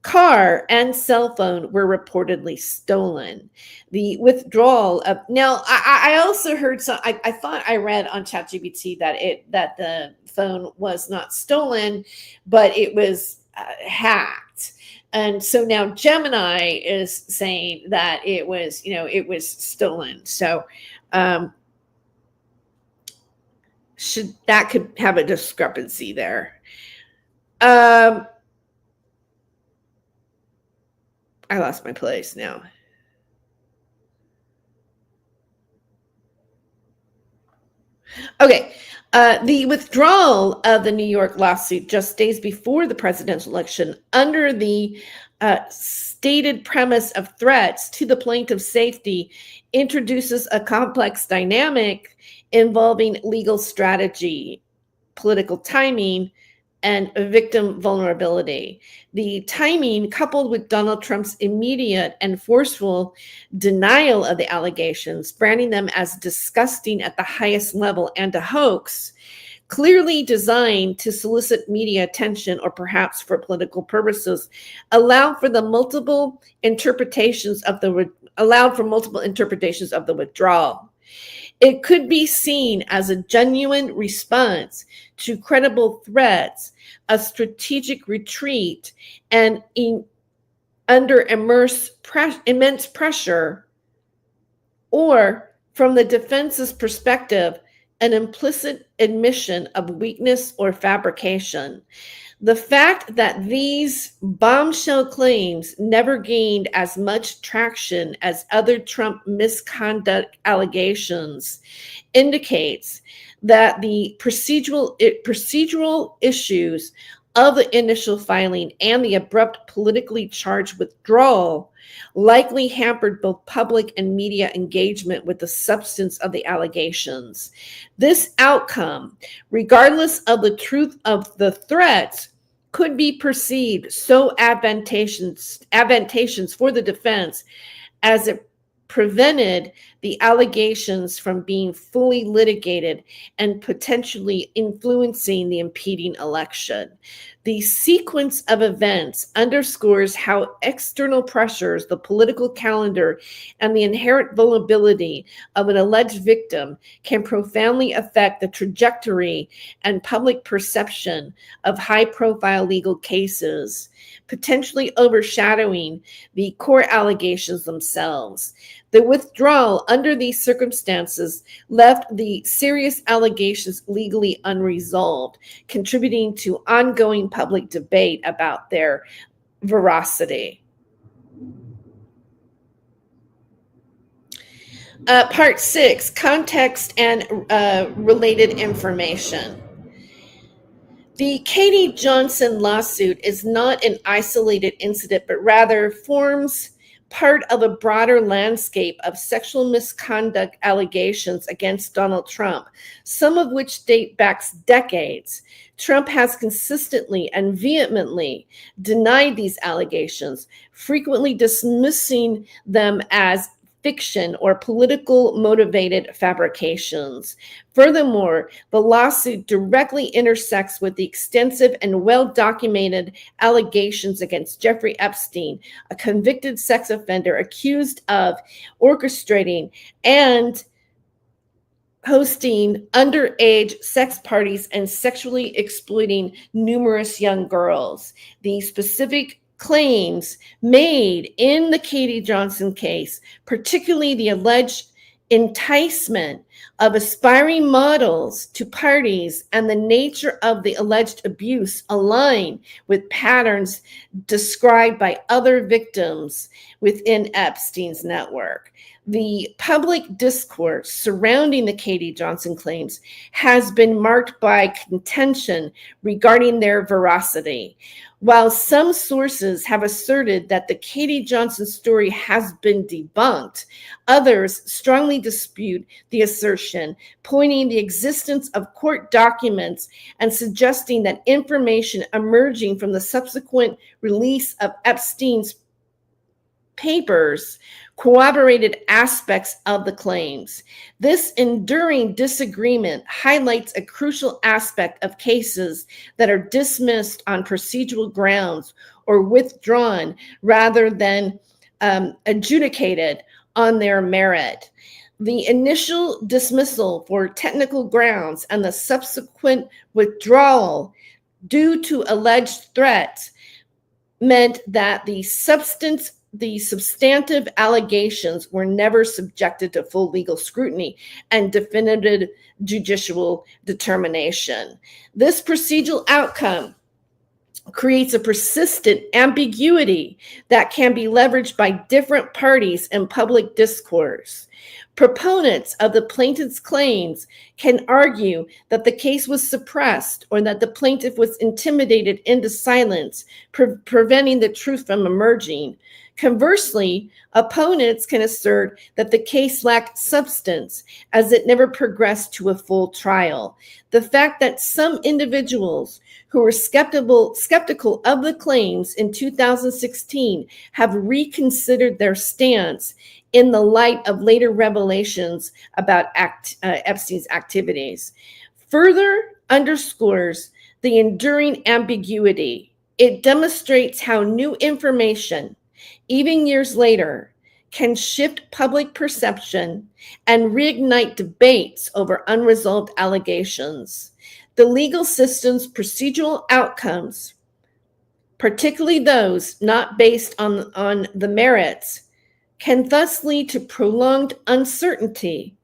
car and cell phone were reportedly stolen. The withdrawal of I also heard I thought I read on ChatGPT that the phone was not stolen, but it was hacked. And so now Gemini is saying that it was stolen. So that could have a discrepancy there. I lost my place now. Okay. The withdrawal of the New York lawsuit just days before the presidential election under the stated premise of threats to the plaintiff's safety introduces a complex dynamic involving legal strategy, political timing, and victim vulnerability. The timing, coupled with Donald Trump's immediate and forceful denial of the allegations, branding them as disgusting at the highest level and a hoax, clearly designed to solicit media attention or perhaps for political purposes, allowed for multiple interpretations of the withdrawal. It could be seen as a genuine response to credible threats, a strategic retreat, and under immense pressure, or from the defense's perspective, an implicit admission of weakness or fabrication. The fact that these bombshell claims never gained as much traction as other Trump misconduct allegations indicates that the procedural issues of the initial filing and the abrupt politically charged withdrawal likely hampered both public and media engagement with the substance of the allegations. This outcome, regardless of the truth of the threats, could be perceived so advantageous for the defense as it prevented the allegations from being fully litigated and potentially influencing the impending election. The sequence of events underscores how external pressures, the political calendar, and the inherent vulnerability of an alleged victim can profoundly affect the trajectory and public perception of high-profile legal cases, potentially overshadowing the core allegations themselves. The withdrawal under these circumstances left the serious allegations legally unresolved, contributing to ongoing public debate about their veracity. Part 6, context and related information. The Katie Johnson lawsuit is not an isolated incident, but rather forms part of a broader landscape of sexual misconduct allegations against Donald Trump, some of which date back decades. Trump has consistently and vehemently denied these allegations, frequently dismissing them as fiction or political motivated fabrications. Furthermore, the lawsuit directly intersects with the extensive and well-documented allegations against Jeffrey Epstein, a convicted sex offender accused of orchestrating and hosting underage sex parties and sexually exploiting numerous young girls. The specific claims made in the Katie Johnson case, particularly the alleged enticement of aspiring models to parties and the nature of the alleged abuse align with patterns described by other victims within Epstein's network. The public discourse surrounding the Katie Johnson claims has been marked by contention regarding their veracity. While some sources have asserted that the Katie Johnson story has been debunked, others strongly dispute the assertion, pointing the existence of court documents and suggesting that information emerging from the subsequent release of Epstein's papers corroborated aspects of the claims. This enduring disagreement highlights a crucial aspect of cases that are dismissed on procedural grounds or withdrawn rather than adjudicated on their merit. The initial dismissal for technical grounds and the subsequent withdrawal due to alleged threats meant that the substantive allegations were never subjected to full legal scrutiny and definitive judicial determination. This procedural outcome creates a persistent ambiguity that can be leveraged by different parties in public discourse. Proponents of the plaintiff's claims can argue that the case was suppressed or that the plaintiff was intimidated into silence, preventing the truth from emerging. Conversely, opponents can assert that the case lacked substance as it never progressed to a full trial. The fact that some individuals who were skeptical of the claims in 2016 have reconsidered their stance in the light of later revelations about Epstein's activities further underscores the enduring ambiguity. It demonstrates how new information, even years later, can shift public perception and reignite debates over unresolved allegations. The legal system's procedural outcomes, particularly those not based on the merits, can thus lead to prolonged uncertainty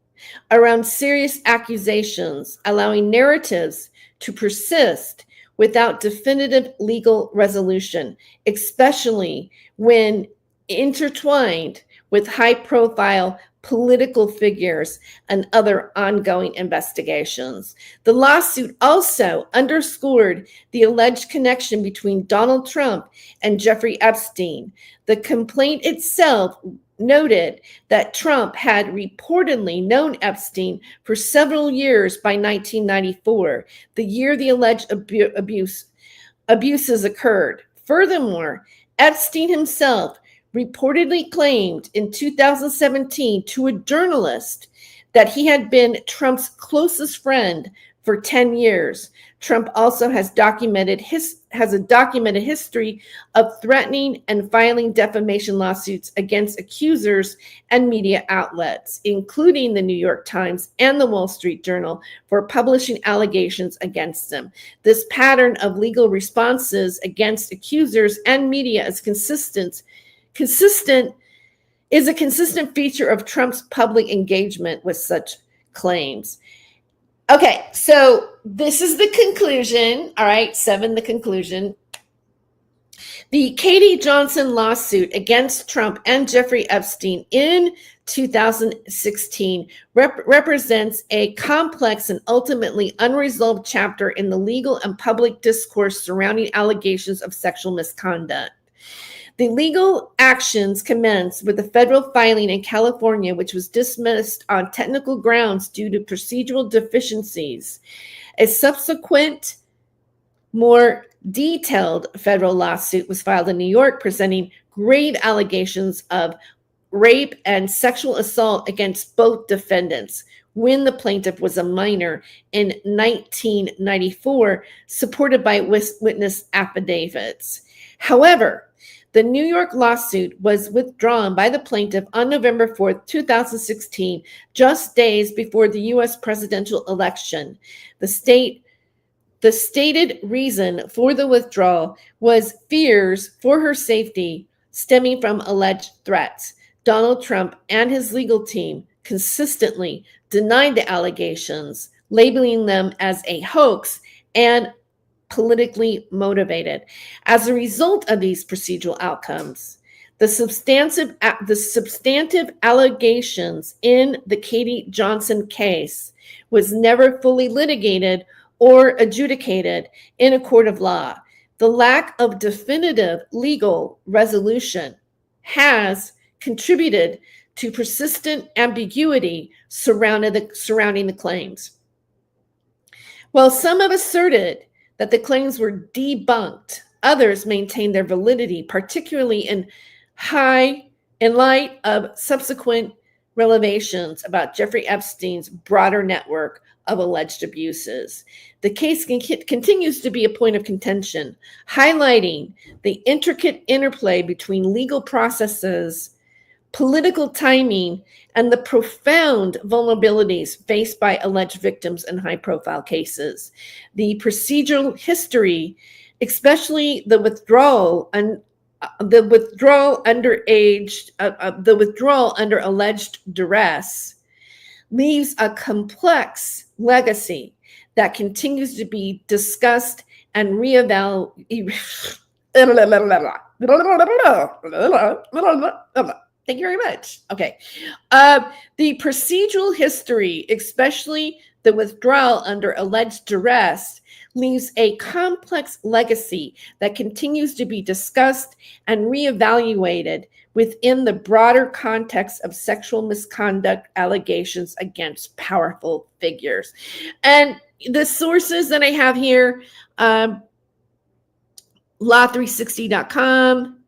around serious accusations, allowing narratives to persist without definitive legal resolution, especially when intertwined with high-profile political figures and other ongoing investigations. The lawsuit also underscored the alleged connection between Donald Trump and Jeffrey Epstein. The complaint itself noted that Trump had reportedly known Epstein for several years by 1994, the year the alleged abuses occurred. Furthermore, Epstein himself reportedly claimed in 2017 to a journalist that he had been Trump's closest friend for 10 years. Trump also has a documented history of threatening and filing defamation lawsuits against accusers and media outlets, including the New York Times and the Wall Street Journal, for publishing allegations against him. This pattern of legal responses against accusers and media is a consistent feature of Trump's public engagement with such claims. Okay, so this is the conclusion. All right, 7, the conclusion. The Katie Johnson lawsuit against Trump and Jeffrey Epstein in 2016 represents a complex and ultimately unresolved chapter in the legal and public discourse surrounding allegations of sexual misconduct. The legal actions commenced with a federal filing in California, which was dismissed on technical grounds due to procedural deficiencies. A subsequent, more detailed federal lawsuit was filed in New York, presenting grave allegations of rape and sexual assault against both defendants when the plaintiff was a minor in 1994, supported by witness affidavits. However, the New York lawsuit was withdrawn by the plaintiff on November 4th, 2016, just days before the U.S. presidential election. The stated reason for the withdrawal was fears for her safety stemming from alleged threats. Donald Trump and his legal team consistently denied the allegations, labeling them as a hoax and politically motivated. As a result of these procedural outcomes, the substantive allegations in the Katie Johnson case was never fully litigated or adjudicated in a court of law. The lack of definitive legal resolution has contributed to persistent ambiguity surrounding the claims. While some have asserted that the claims were debunked, others maintained their validity, particularly in light of subsequent revelations about Jeffrey Epstein's broader network of alleged abuses. The case continues to be a point of contention, highlighting the intricate interplay between legal processes, political timing, and the profound vulnerabilities faced by alleged victims in high-profile cases. The procedural history, especially the withdrawal under alleged duress, leaves a complex legacy that continues to be discussed and reevaluated. Thank you very much. Okay. The procedural history, especially the withdrawal under alleged duress, leaves a complex legacy that continues to be discussed and reevaluated within the broader context of sexual misconduct allegations against powerful figures. And the sources that I have here, law360.com,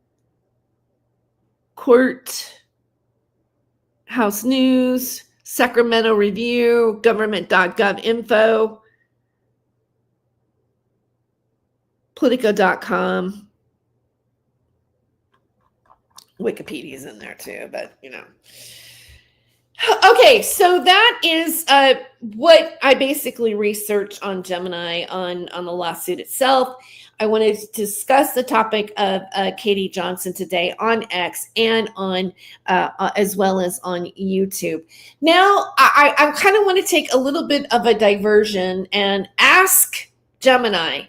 Court House News, Sacramento Review, government.gov info, Politico.com. Wikipedia's in there too, but you know. Okay, so that is what I basically researched on Gemini on the lawsuit itself. I wanted to discuss the topic of Katie Johnson today on X and on as well as on YouTube. Now, I kind of want to take a little bit of a diversion and ask Gemini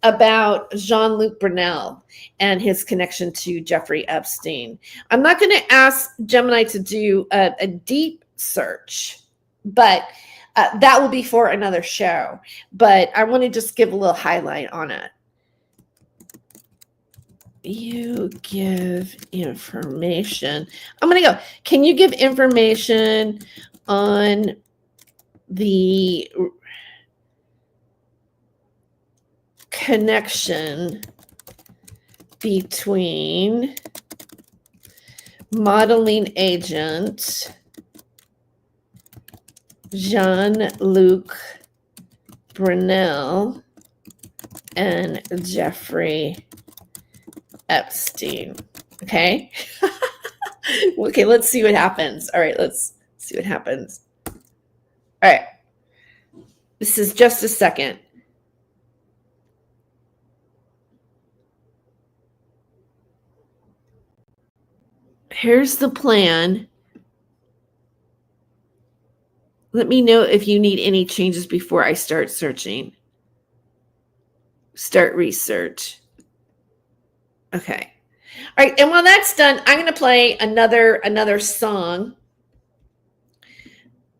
about Jean-Luc Brunel and his connection to Jeffrey Epstein. I'm not going to ask Gemini to do a deep search, but that will be for another show. But I want to just give a little highlight on it. You give information. I'm going to go. Can you give information on the connection between modeling agent Jean-Luc Brunel and Jeffrey Epstein? Okay. Okay, let's see what happens. All right, let's see what happens. All right. This is just a second. Here's the plan. Let me know if you need any changes before I start searching. Start research. Okay. All right. And while that's done, I'm going to play another song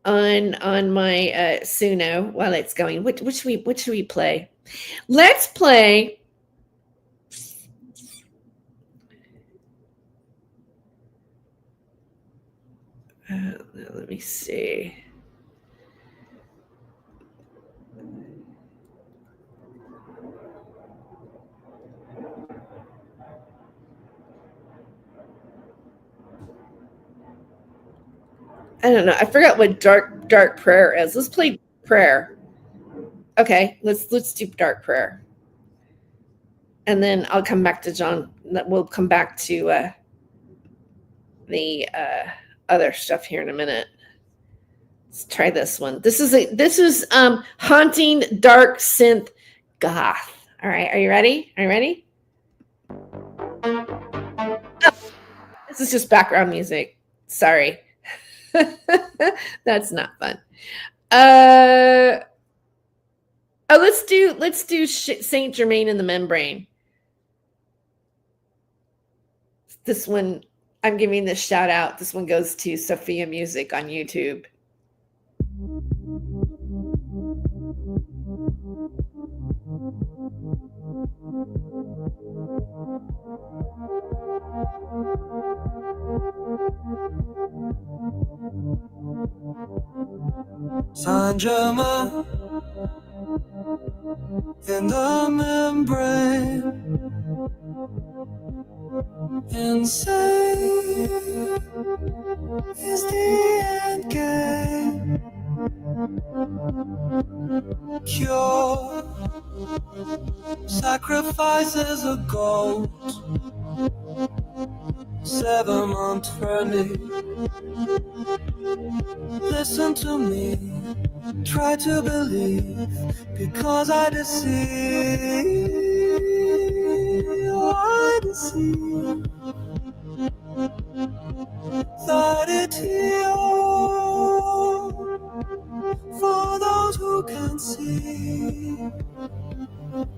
on my Suno while it's going. What should we play? Let's play. Let me see. I don't know. I forgot what dark prayer is. Let's play prayer. Okay, let's do dark prayer. And then I'll come back to John. We'll come back to the other stuff here in a minute. Let's try this one. This is haunting dark synth goth. All right, are you ready? Oh, this is just background music. Sorry. That's not fun. Oh, let's do Saint Germain in the membrane. This one, I'm giving this shout out. This one goes to Sophia Music on YouTube. Saint-Germain in the membrane, insane is the end game. Cure sacrifices a goat, 7-month journey. Listen to me, try to believe, because I deceive. I deceive that it heals for those who can see.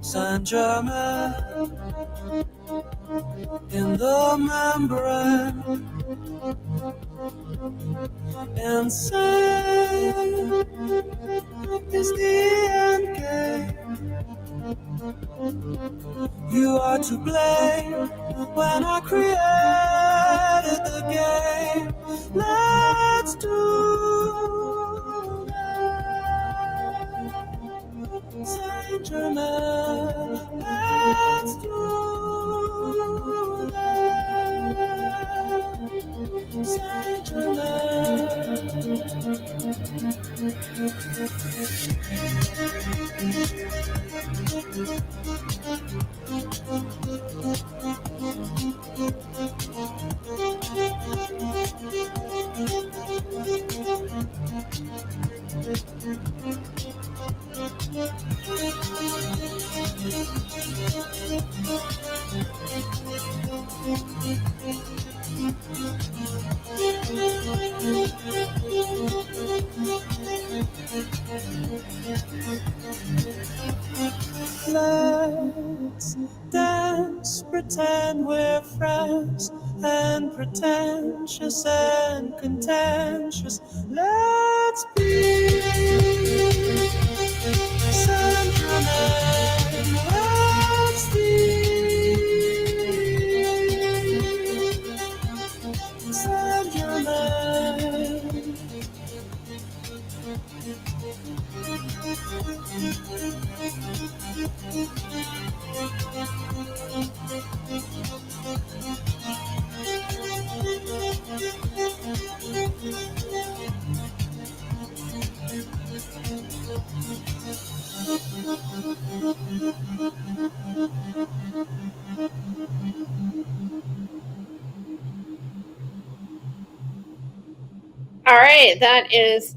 Saint-Germain in the membrane, insane is the end game. You are to blame when I created the game. Let's do that, Saint-Germain. Let's do that, Saint-Germain. Let's dance, pretend we're friends, and pretentious and contentious. Let's be Saint-Germain. Let's be Saint-Germain. All right, that is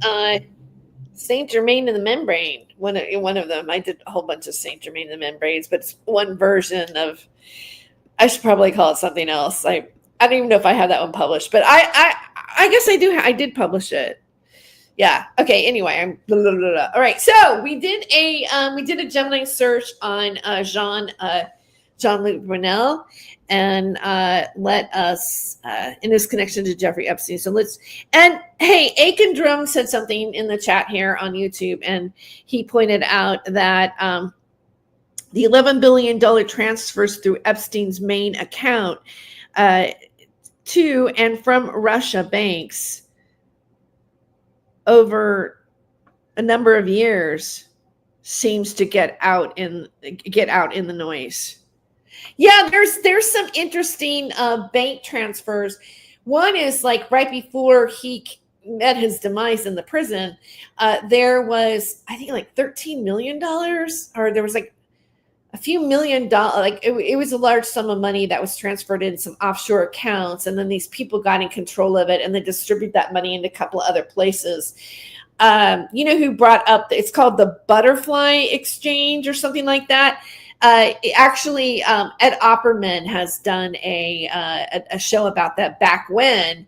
Saint Germain in the membrane. One of them. I did a whole bunch of Saint Germain in the membranes, but it's one version of. I should probably call it something else. I don't even know if I have that one published, but I guess I do. I did publish it. Yeah. Okay. Anyway, I'm blah, blah, blah, blah. All right. So we did a Gemini search on Jean-Luc Brunel, and let us in his connection to Jeffrey Epstein. So and hey, Aiken Drum said something in the chat here on YouTube, and he pointed out that the $11 billion transfers through Epstein's main account to and from Russia banks over a number of years seems to get out in the noise. Yeah, there's some interesting bank transfers. One is like right before he met his demise in the prison, there was, I think, like $13 million, or there was like a few $1 million, like it was a large sum of money that was transferred in some offshore accounts, and then these people got in control of it and then distributed that money into a couple of other places. You know who brought up, it's called the Butterfly Exchange or something like that. Actually, Ed Opperman has done a show about that back when,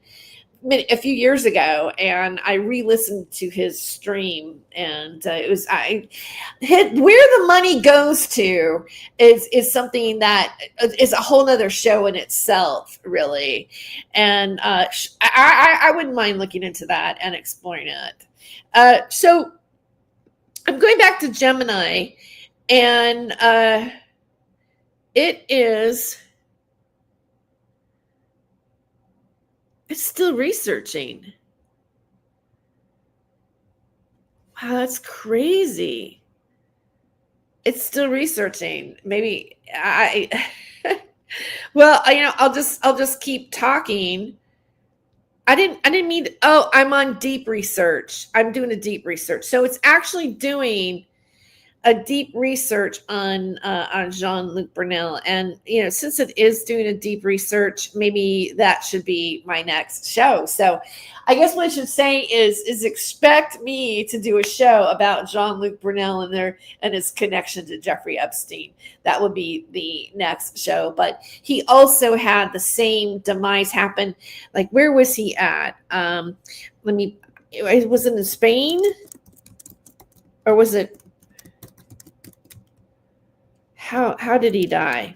a few years ago, and I re-listened to his stream, and it was where the money goes to is something that is a whole nother show in itself, really. And I wouldn't mind looking into that and exploring it. So I'm going back to Gemini, and it's still researching. Wow, that's crazy. It's still researching. Maybe well, I'll just keep talking. I didn't mean to, I'm on deep research. I'm doing a deep research. So it's actually doing a deep research on Jean-Luc Brunel. And, since it is doing a deep research, maybe that should be my next show. So I guess what I should say is expect me to do a show about Jean-Luc Brunel and his connection to Jeffrey Epstein. That would be the next show. But he also had the same demise happen. Like, where was he at? Was it in Spain? Or was it? How did he die?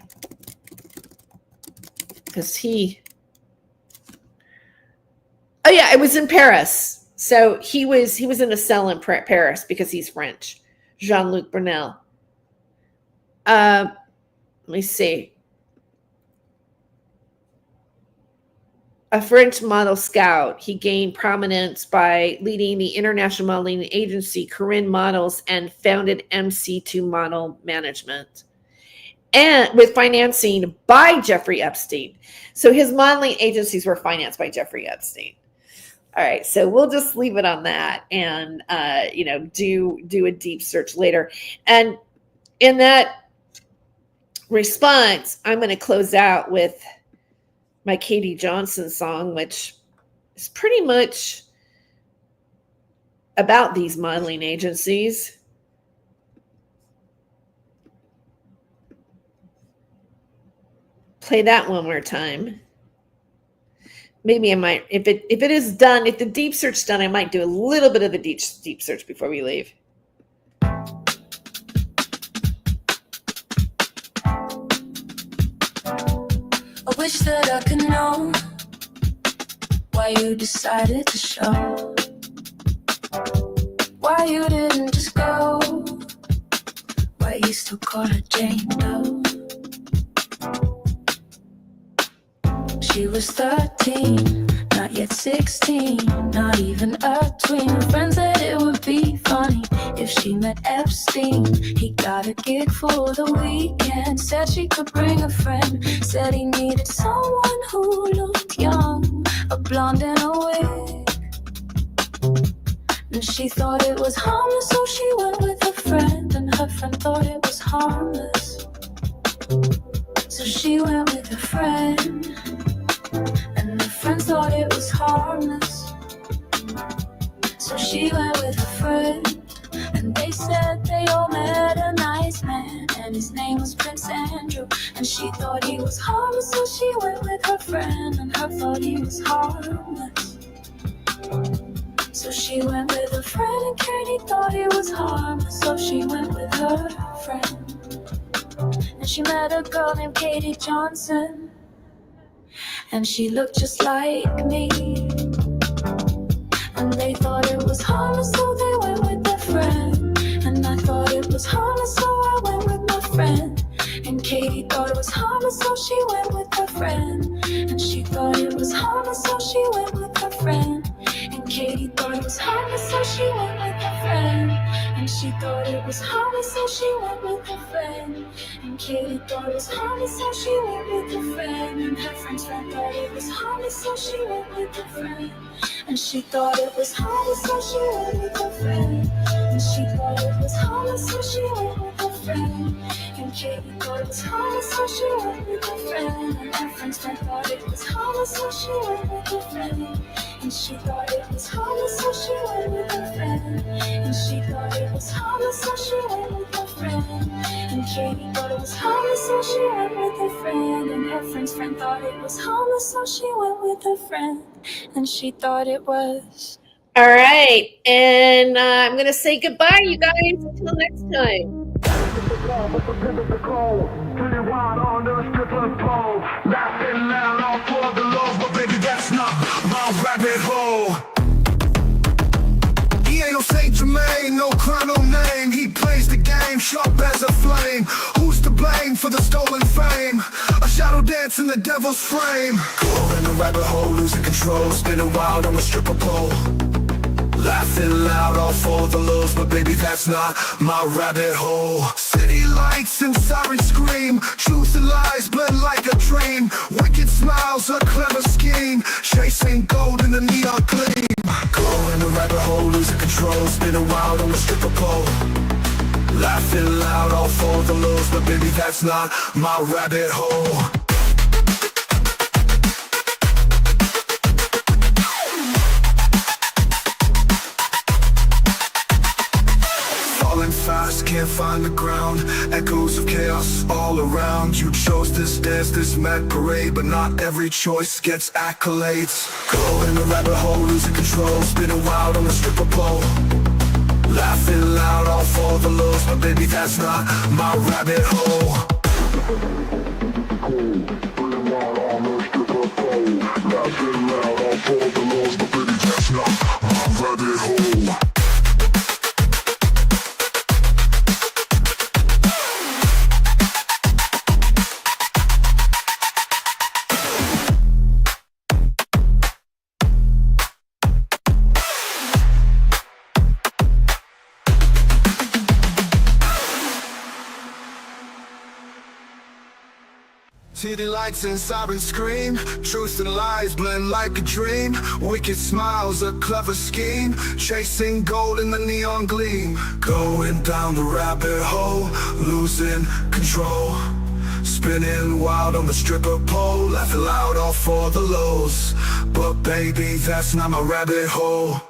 Because it was in Paris. So he was in a cell in Paris because he's French. Jean-Luc Brunel. Let me see. A French model scout. He gained prominence by leading the international modeling agency Corinne Models and founded MC2 Model Management, and with financing by Jeffrey Epstein. So his modeling agencies were financed by Jeffrey Epstein. All right, so we'll just leave it on that, and do a deep search later. And in that response, I'm going to close out with my Katie Johnson song, which is pretty much about these modeling agencies. Play that one more time. Maybe I might, if it is done, if the deep search is done, I might do a little bit of a deep search before we leave. I wish that I could know why you decided to show, why you didn't just go, why you still call her Jane Doe. She was 13, not yet 16, not even a tween. Her friends said it would be funny if she met Epstein. He got a gig for the weekend, said she could bring a friend, said he needed someone who looked young, a blonde and a wig. And she thought it was harmless, so she went with a friend, and her friend thought it was harmless, so she went with a friend. Friends thought it was harmless, so she went with a friend. And they said they all met a nice man, and his name was Prince Andrew. And she thought he was harmless, so she went with her friend, and her thought he was harmless, so she went with a friend. And Katie thought he was harmless, so she went with her friend. And she met a girl named Katie Johnson, and she looked just like me. And they thought it was harmless, so they went with their friend. And I thought it was harmless, so I went with my friend. And Katie thought it was harmless, so she went with her friend. And she thought it was harmless, so she went with her friend. And Katie thought it was harmless, so she went with her friend. And she thought it was harmless, so she went with her friend. And Katie thought it was harmless, so she went with her friend. And her friend's friend thought it was harmless, so she went with her friend. And she thought it was harmless, so she went with her friend. And she thought it was harmless, so she went with her friend. And Katie thought it was harmless, so she went with her friend. And her friend's friend thought it was harmless, so she went with her friend. And she thought it was harmless, so she went with her friend. And she thought it was harmless, so she went with her friend. friend. And Katie thought it was harmless, so she went with her friend. And her friend's friend thought it was harmless, so she went with her friend. And she thought it was. All right. And I'm going to say goodbye, you guys, until next time. He ain't no Saint Germain, no crown, no name. He plays the game, sharp as a flame. Who's to blame for the stolen fame? A shadow dance in the devil's frame. Caught in a rabbit hole, losing control, spinning wild on a stripper pole. Laughing loud, all for the lows, but baby, that's not my rabbit hole. City lights and sirens scream, truth and lies blend like a dream. Wicked smiles, a clever scheme, chasing gold in the neon gleam. Go in the rabbit hole, losing control, spinning wild on the stripper pole. Laughing loud, all for the lows, but baby, that's not my rabbit hole. Fast, can't find the ground. Echoes of chaos all around. You chose this dance, this mad parade, but not every choice gets accolades. Go in the rabbit hole, losing control, spinning wild on the stripper pole. Laughing loud, all for the lows, but baby, that's not my rabbit hole. Spinning wild on the stripper pole. Laughing loud, all for the lows, but baby, that's not my rabbit hole. City lights and sirens scream, truth and lies blend like a dream. Wicked smiles, a clever scheme, chasing gold in the neon gleam. Going down the rabbit hole, losing control, spinning wild on the stripper pole. Laughing loud, all for the lows, but baby, that's not my rabbit hole.